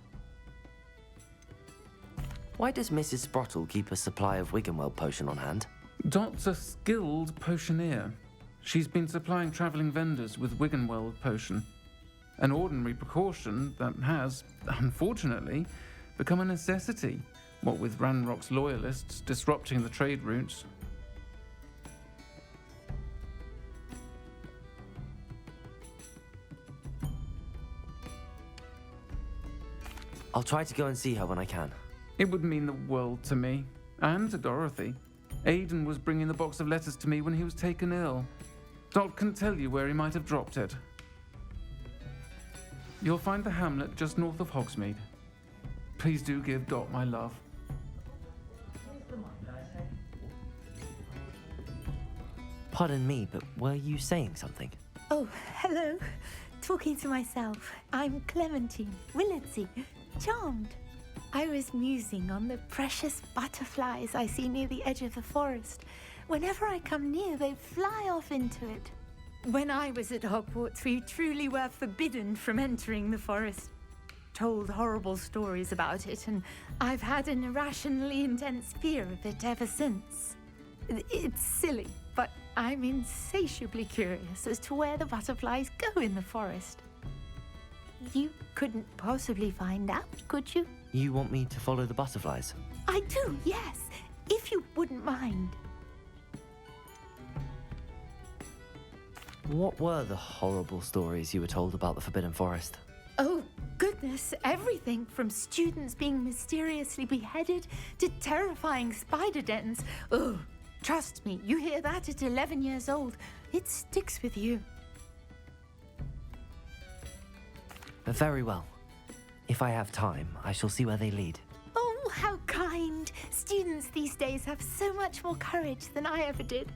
Why does Mrs. Sprottle keep a supply of Wiggenweld potion on hand? Dot's a skilled potioneer. She's been supplying travelling vendors with Wiggenweld potion. An ordinary precaution that has, unfortunately, become a necessity, what with Ranrock's loyalists disrupting the trade routes. I'll try to go and see her when I can. It would mean the world to me, and to Dorothy. Aidan was bringing the box of letters to me when he was taken ill. Dot can tell you where he might have dropped it. You'll find the hamlet just north of Hogsmeade. Please do give Dot my love. Pardon me, but were you saying something? Oh, hello. Talking to myself. I'm Clementine, Willardsey, charmed. I was musing on the precious butterflies I see near the edge of the forest. Whenever I come near, they fly off into it. When I was at Hogwarts, we truly were forbidden from entering the forest. Told horrible stories about it, and I've had an irrationally intense fear of it ever since. It's silly, but I'm insatiably curious as to where the butterflies go in the forest. You couldn't possibly find out, could you? You want me to follow the butterflies? I do, yes, if you wouldn't mind. What were the horrible stories you were told about the Forbidden Forest? Oh, goodness, everything from students being mysteriously beheaded to terrifying spider dens. Oh, trust me, you hear that at 11 years old, it sticks with you. Very well. If I have time, I shall see where they lead. Oh, how kind. Students these days have so much more courage than I ever did.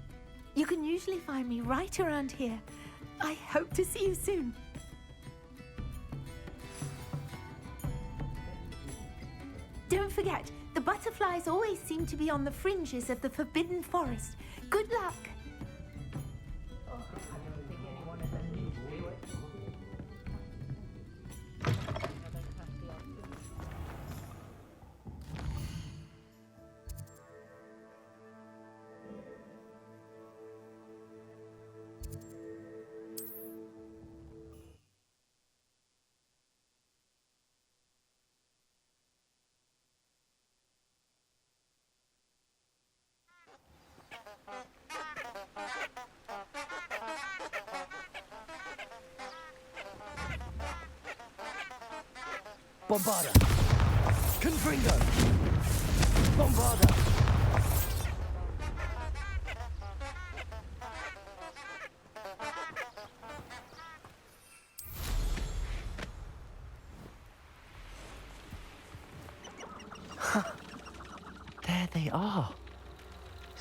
You can usually find me right around here. I hope to see you soon. Don't forget, the butterflies always seem to be on the fringes of the Forbidden Forest. Good luck. Bombarda! Confringo! Bombarda! There they are.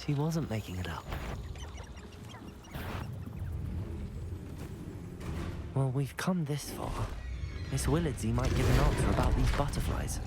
She wasn't making it up. Well, we've come this far. Miss Willardsey might give an answer about these butterflies.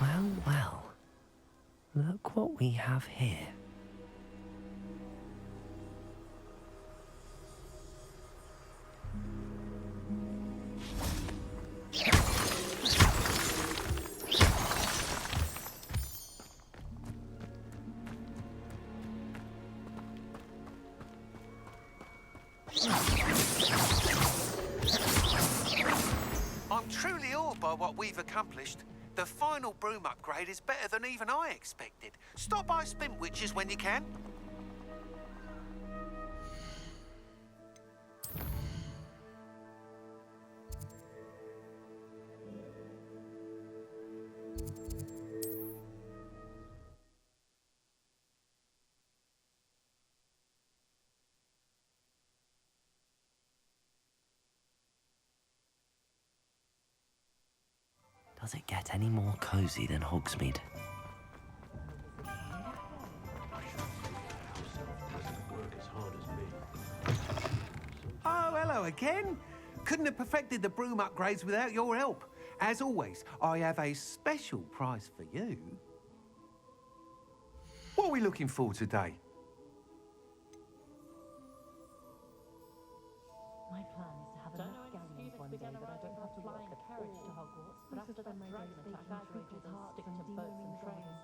Well, well. Look what we have here. I'm truly awed by what we've accomplished. The final broom upgrade is better than even I expected. Stop by Spintwitches when you can. Does it get any more cozy than Hogsmeade? Oh, hello again. Couldn't have perfected the broom upgrades without your help. As always, I have a special prize for you. What are we looking for today? My plan is to have enough galleons one day that I don't have to walk a carriage to Hogwarts, but after that drags they can people's hearts and boats and trains.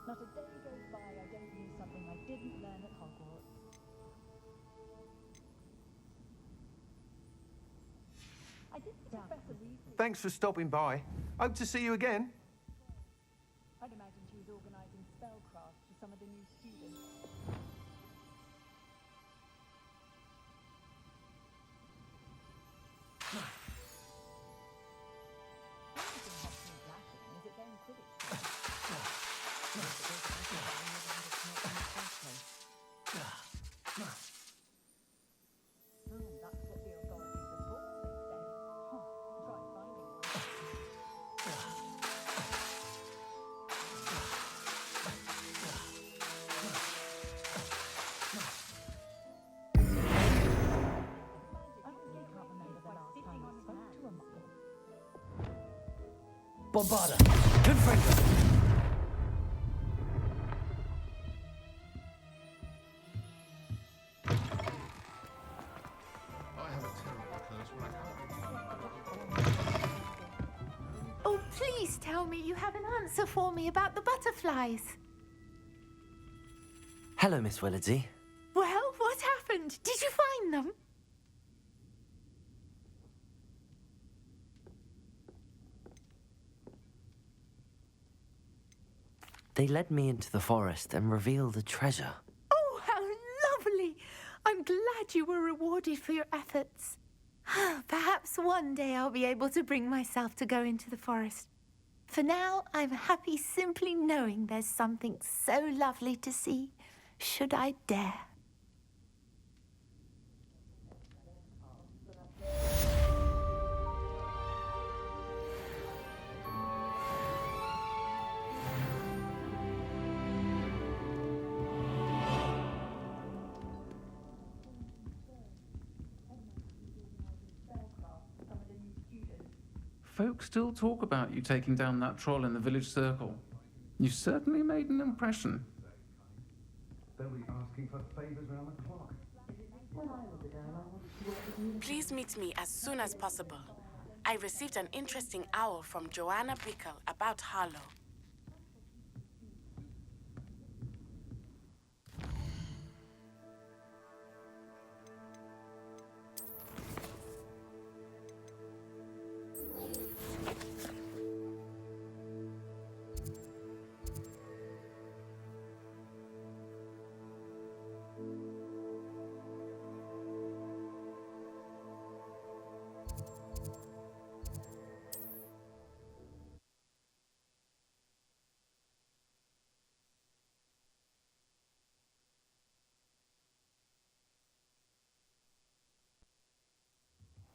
Not a day goes by I don't use something I didn't learn at Hogwarts. I did see Professor Weasley. Thanks for stopping by. Hope to see you again. I'd imagine she was organising spellcraft for some of the new students. Is it then Quidditch? That's what the authorities have thought, they say. Huh, try finding one. I really can't remember the last time I spoke to a muggle. Bombarda! Confringo! Oh, please tell me you have an answer for me about the butterflies. Hello, Miss Willardsey. Well, what happened? Did you find them? They led me into the forest and revealed a treasure. Oh, how lovely! I'm glad you were rewarded for your efforts. Perhaps one day I'll be able to bring myself to go into the forest. For now, I'm happy simply knowing there's something so lovely to see, should I dare. Folk still talk about you taking down that troll in the village circle. You certainly made an impression. They'll be asking for favors round the clock. Please meet me as soon as possible. I received an interesting owl from Joanna Bickle about Harlow.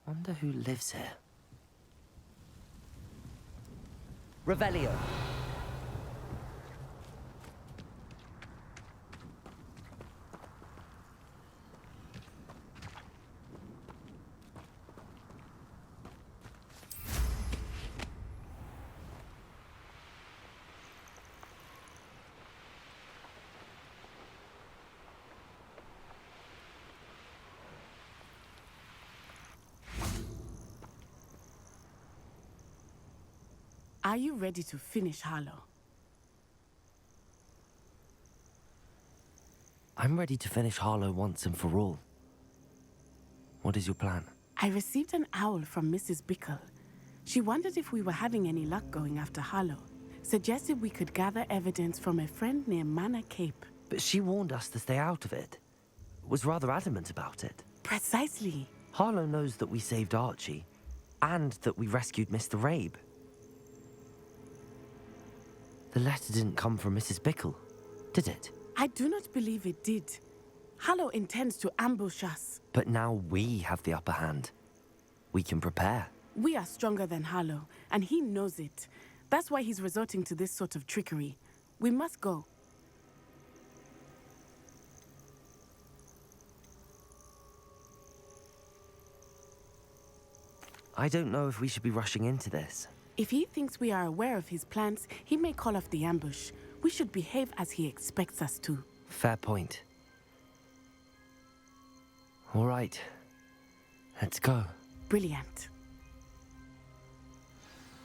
Wonder who lives here. Revelio. Are you ready to finish Harlow? I'm ready to finish Harlow once and for all. What is your plan? I received an owl from Mrs. Bickle. She wondered if we were having any luck going after Harlow. Suggested we could gather evidence from a friend near Manor Cape. But she warned us to stay out of it. Was rather adamant about it. Precisely. Harlow knows that we saved Archie, and that we rescued Mr. Rabe. The letter didn't come from Mrs. Bickle, did it? I do not believe it did. Hallow intends to ambush us. But now we have the upper hand. We can prepare. We are stronger than Hallow, and he knows it. That's why he's resorting to this sort of trickery. We must go. I don't know if we should be rushing into this. If he thinks we are aware of his plans, he may call off the ambush. We should behave as he expects us to. Fair point. All right. Let's go. Brilliant.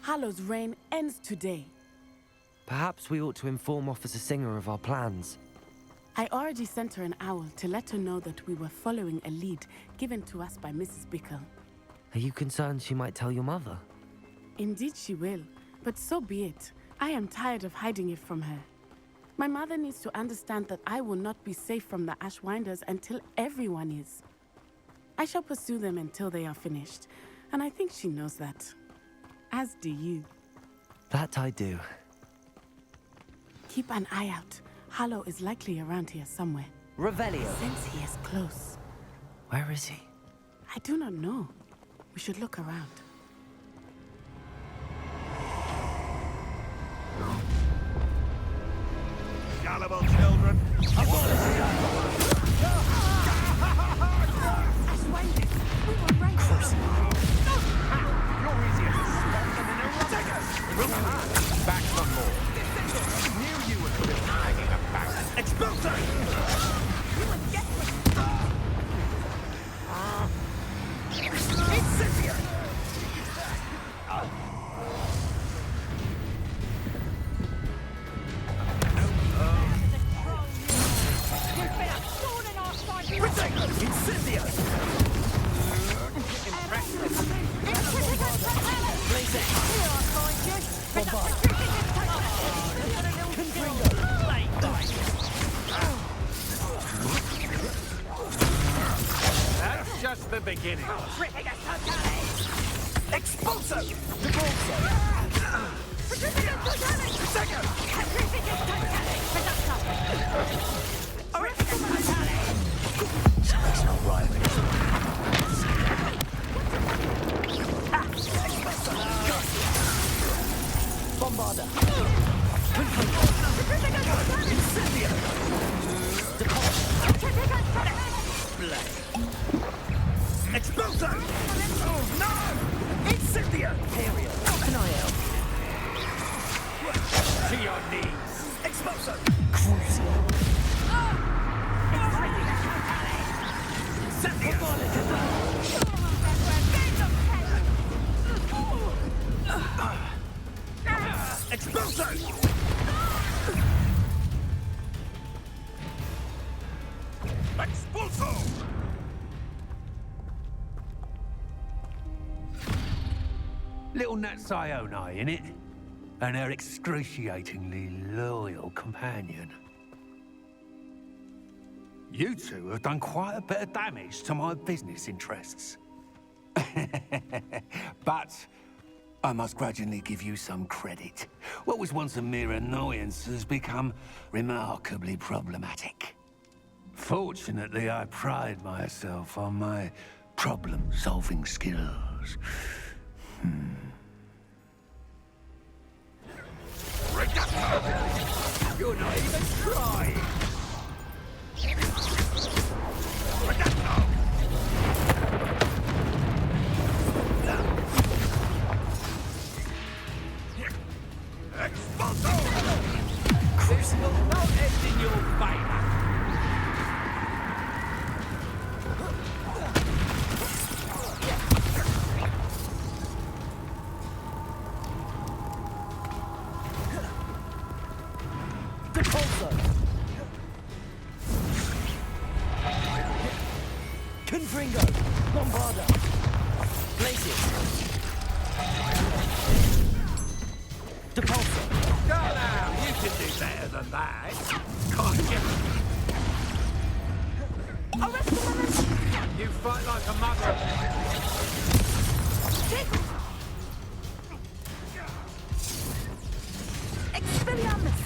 Hallow's reign ends today. Perhaps we ought to inform Officer Singer of our plans. I already sent her an owl to let her know that we were following a lead given to us by Mrs. Bickle. Are you concerned she might tell your mother? Indeed she will, but so be it. I am tired of hiding it from her. My mother needs to understand that I will not be safe from the Ashwinders until everyone is. I shall pursue them until they are finished, and I think she knows that. As do you. That I do. Keep an eye out. Hallow is likely around here somewhere. Revelio. Since he is close. Where is he? I do not know. We should look around. Gullible children. Back some more. Knew you were still hanging about. Expulso! Incendio! Incendio! That's just the beginning. Expulso! Something's not right. Bombarda. Incendio. Expulso. No! Incendio. Period. How can I help? To your knees. Expulso. Crucial. Incendio. Expulso! Expulso! Little Nat Sione, innit? And her excruciatingly loyal companion. You two have done quite a bit of damage to my business interests. But I must grudgingly give you some credit. What was once a mere annoyance has become remarkably problematic. Fortunately, I pride myself on my problem-solving skills. Regatta! You're not even trying! Regatta! Expulso! This will not end in your favor. Depulso! Confringo! Bombarda! Glacius! Depulso! Go now! You can do better than that! Can't you? You fight like a mother! Expelliarmus!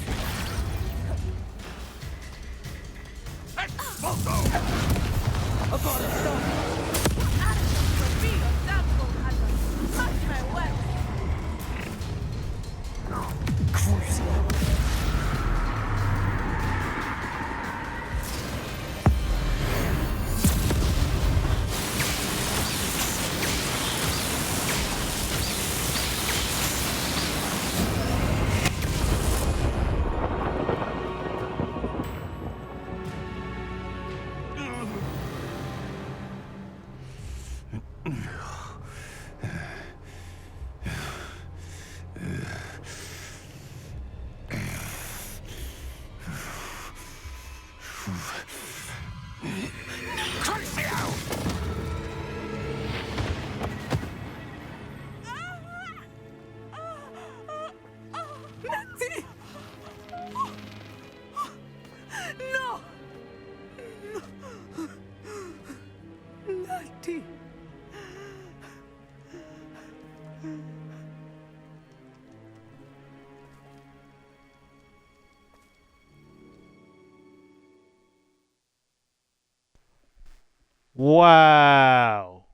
Natty! No! Natty! Wow.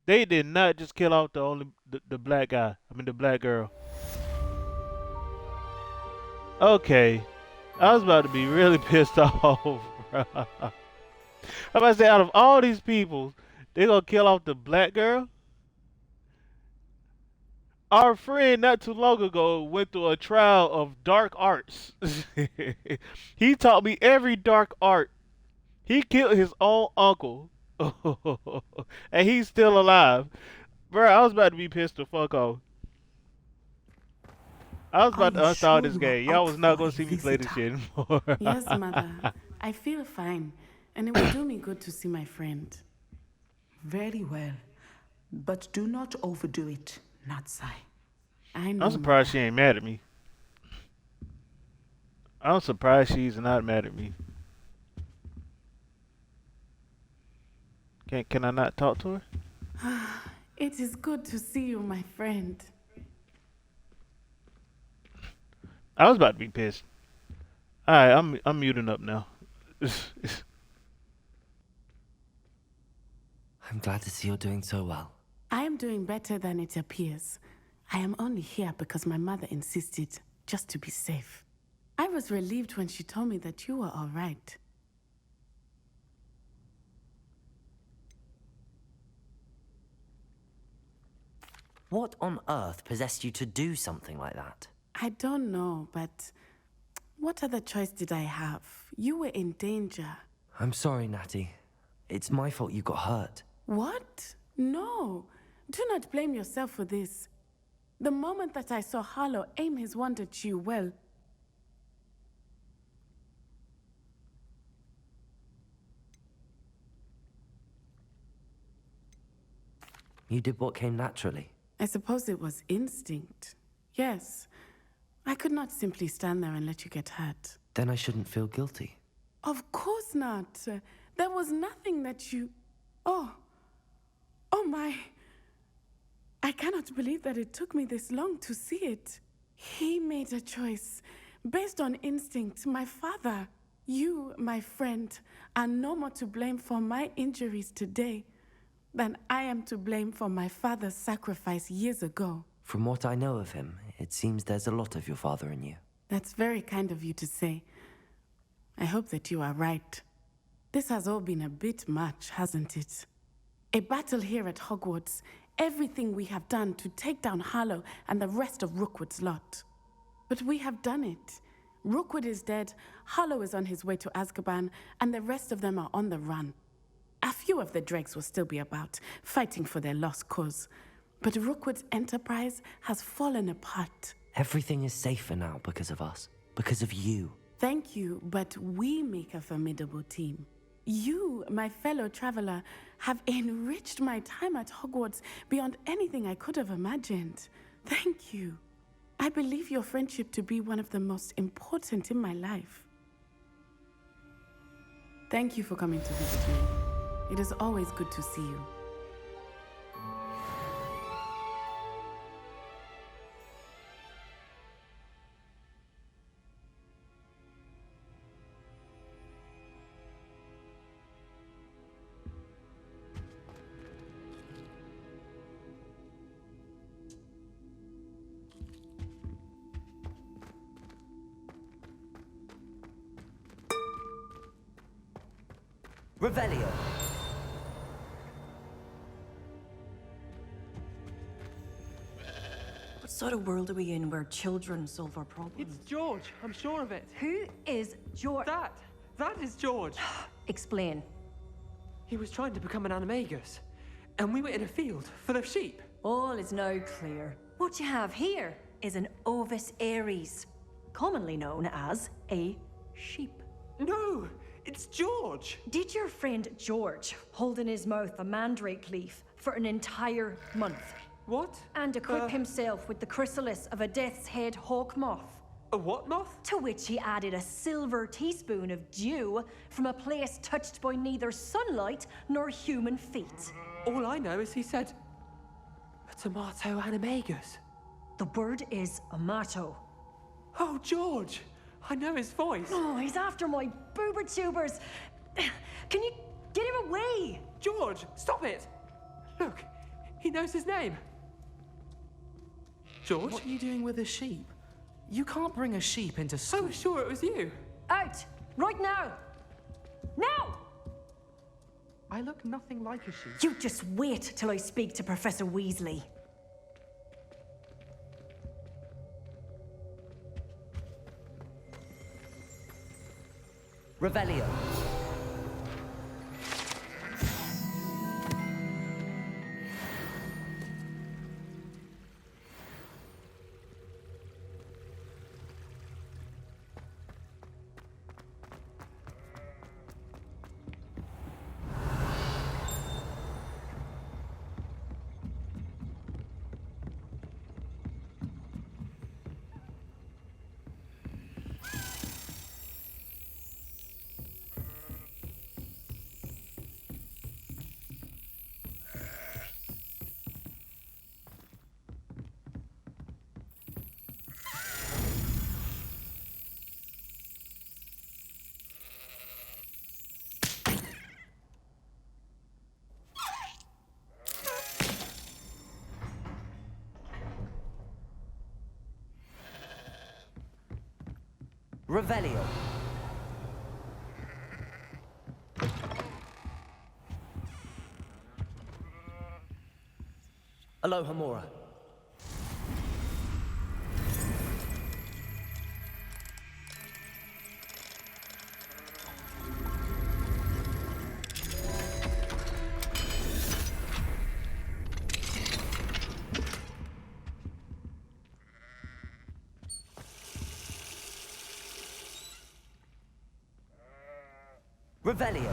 They did not just kill off the black guy. I mean the black girl. Okay. I was about to be really pissed off, bro. I'm about to say out of all these people, they gonna kill off the black girl? Our friend not too long ago went through a trial of dark arts. He taught me every dark art. He killed his own uncle. And he's still alive. Bro, I was about to be pissed the fuck off. I was about to uninstall this game. Y'all was not going to see me play this shit anymore. Yes, Mother. I feel fine. And it will do me good to see my friend. Very well. But do not overdo it, Natsai. I know. I'm surprised she ain't mad at me. I'm surprised she's not mad at me. Can I not talk to her? It is good to see you, my friend. I was about to be pissed. Alright, I'm muting up now. I'm glad to see you're doing so well. I am doing better than it appears. I am only here because my mother insisted, just to be safe. I was relieved when she told me that you were all right. What on earth possessed you to do something like that? I don't know, but what other choice did I have? You were in danger. I'm sorry, Natty. It's my fault you got hurt. What? No. Do not blame yourself for this. The moment that I saw Harlow aim his wand at you, well... You did what came naturally. I suppose it was instinct. Yes. I could not simply stand there and let you get hurt. Then I shouldn't feel guilty. Of course not. There was nothing that you... Oh my... I cannot believe that it took me this long to see it. He made a choice based on instinct. My father, you, my friend, are no more to blame for my injuries today than I am to blame for my father's sacrifice years ago. From what I know of him, it seems there's a lot of your father in you. That's very kind of you to say. I hope that you are right. This has all been a bit much, hasn't it? A battle here at Hogwarts, everything we have done to take down Harlow and the rest of Rookwood's lot. But we have done it. Rookwood is dead, Harlow is on his way to Azkaban, and the rest of them are on the run. A few of the dregs will still be about, fighting for their lost cause. But Rookwood's enterprise has fallen apart. Everything is safer now because of us. Because of you. Thank you, but we make a formidable team. You, my fellow traveler, have enriched my time at Hogwarts beyond anything I could have imagined. Thank you. I believe your friendship to be one of the most important in my life. Thank you for coming to visit me. It is always good to see you. Revelio. What sort of world are we in where children solve our problems? It's George. I'm sure of it. Who is George? That is George. Explain. He was trying to become an animagus, and we were in a field full of sheep. All is now clear. What you have here is an Ovis Aries. commonly known as a sheep. No, it's George. Did your friend George hold in his mouth a mandrake leaf for an entire month? What? And equip himself with the chrysalis of a death's head hawk moth? A what moth? To which he added a silver teaspoon of dew from a place touched by neither sunlight nor human feet. All I know is he said, a tomato animagus. The word is amato. Oh, George! I know his voice. Oh, he's after my boober tubers. Can you get him away? George, stop it! Look, he knows his name. George? What are you doing with a sheep? You can't bring a sheep into school. I was sure it was you. Out! Right now! Now! I look nothing like a sheep. You just wait till I speak to Professor Weasley. Revelio. Revelio. Alohomora. Revelio.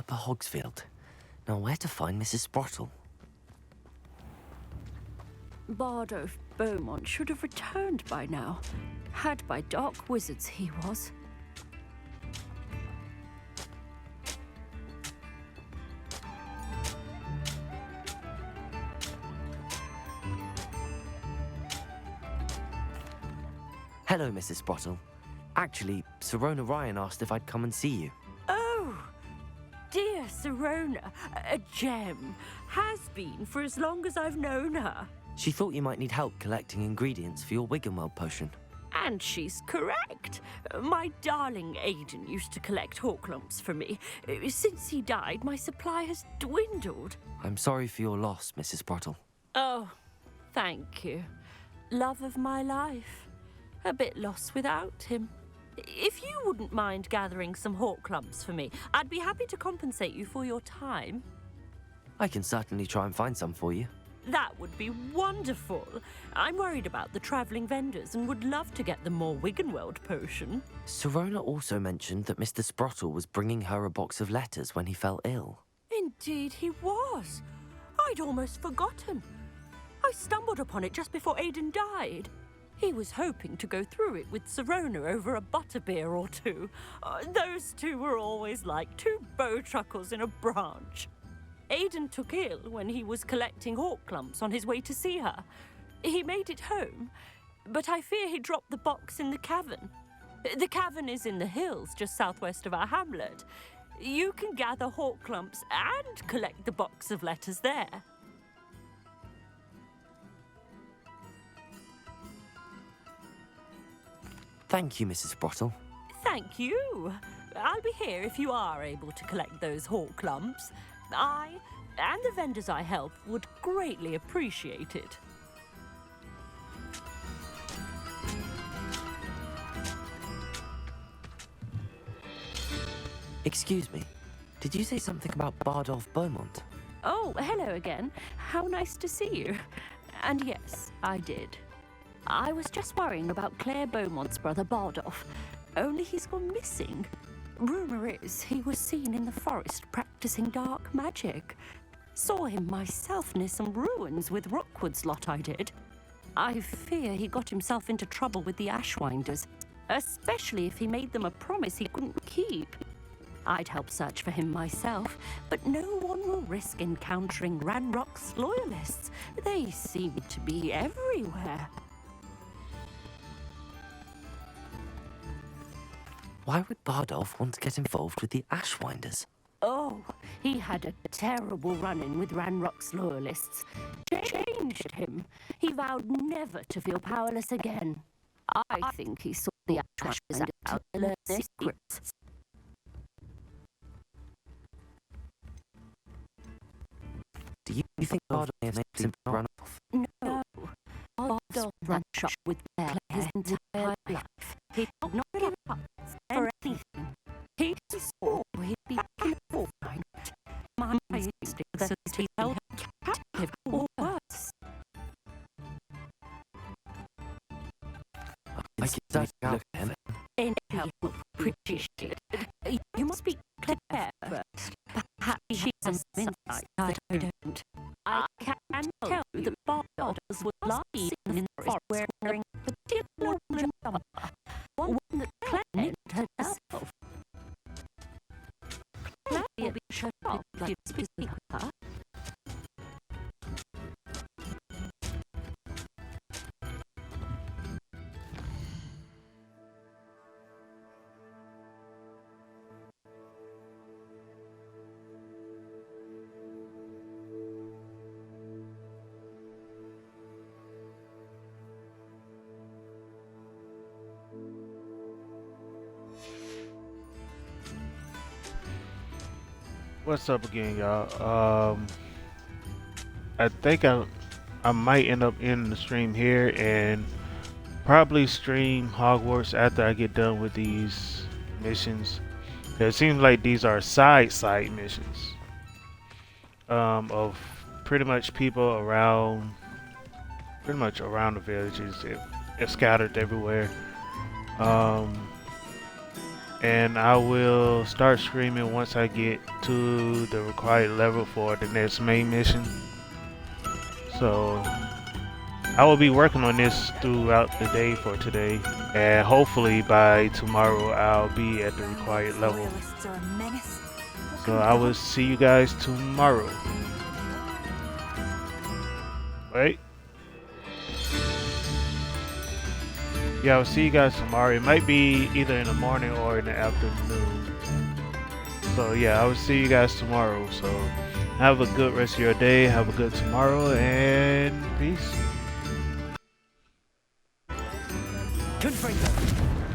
Upper Hogsfield. Now, where to find Mrs. Sprottle? Bardolph Beaumont should have returned by now. Had by dark wizards he was. Hello, Mrs. Sprottle. Actually, Sirona Ryan asked if I'd come and see you. Oh, dear Sirona, a gem. Has been for as long as I've known her. She thought you might need help collecting ingredients for your Wiggenweld potion. And she's correct. My darling Aidan used to collect Horklumps for me. Since he died, my supply has dwindled. I'm sorry for your loss, Mrs. Sprottle. Oh, thank you. Love of my life. A bit lost without him. If you wouldn't mind gathering some Horklumps for me, I'd be happy to compensate you for your time. I can certainly try and find some for you. That would be wonderful. I'm worried about the travelling vendors and would love to get them more Wiggenweld potion. Sirona also mentioned that Mr. Sprottle was bringing her a box of letters when he fell ill. Indeed he was. I'd almost forgotten. I stumbled upon it just before Aidan died. He was hoping to go through it with Sirona over a butterbeer or two. Those two were always like two bowtruckles in a branch. Aidan took ill when he was collecting Horklumps on his way to see her. He made it home, but I fear he dropped the box in the cavern. The cavern is in the hills just southwest of our hamlet. You can gather Horklumps and collect the box of letters there. Thank you, Mrs. Sprottle. Thank you. I'll be here if you are able to collect those Horklumps. I and the vendors I help would greatly appreciate it. Excuse me, did you say something about Bardolph Beaumont? Oh, hello again. How nice to see you. And yes, I did. I was just worrying about Claire Beaumont's brother Bardolph, only he's gone missing. Rumour is he was seen in the forest practicing dark magic. Saw him myself near some ruins with Rookwood's lot I did. I fear he got himself into trouble with the Ashwinders, especially if he made them a promise he couldn't keep. I'd help search for him myself, but no one will risk encountering Ranrock's loyalists. They seem to be everywhere. Why would Bardolph want to get involved with the Ashwinders? Oh, he had a terrible run-in with Ranrock's loyalists. Changed him. He vowed never to feel powerless again. I think he saw the Ashwinders out to learn their secrets. Do you think Bardolph may have simply run off? No. Bardolph ran shop with Claire his entire life. He did not give up for anything. He swore he'd be back in a fortnight. My instinct that he held captive or worse. I can start to look at him. Anyhow, pretty shit. You must be Claire first. Perhaps she has some insight that I don't. I can tell that Bardolph was last seen in the forest wearing a particular jumper, one that Claire made herself. Claire will be shut up like you speak with her. What's up again, y'all? I think I might end up ending the stream here and probably stream Hogwarts after I get done with these missions. It seems like these are side missions of pretty much people around the villages. They're scattered everywhere. and I will start streaming once I get to the required level for the next main mission. So I will be working on this throughout the day for today, and hopefully by tomorrow I'll be at the required level. So I will see you guys tomorrow. Wait. Yeah, I'll see you guys tomorrow. It might be either in the morning or in the afternoon. So yeah, I will see you guys tomorrow. So have a good rest of your day. Have a good tomorrow, and peace. Confringo.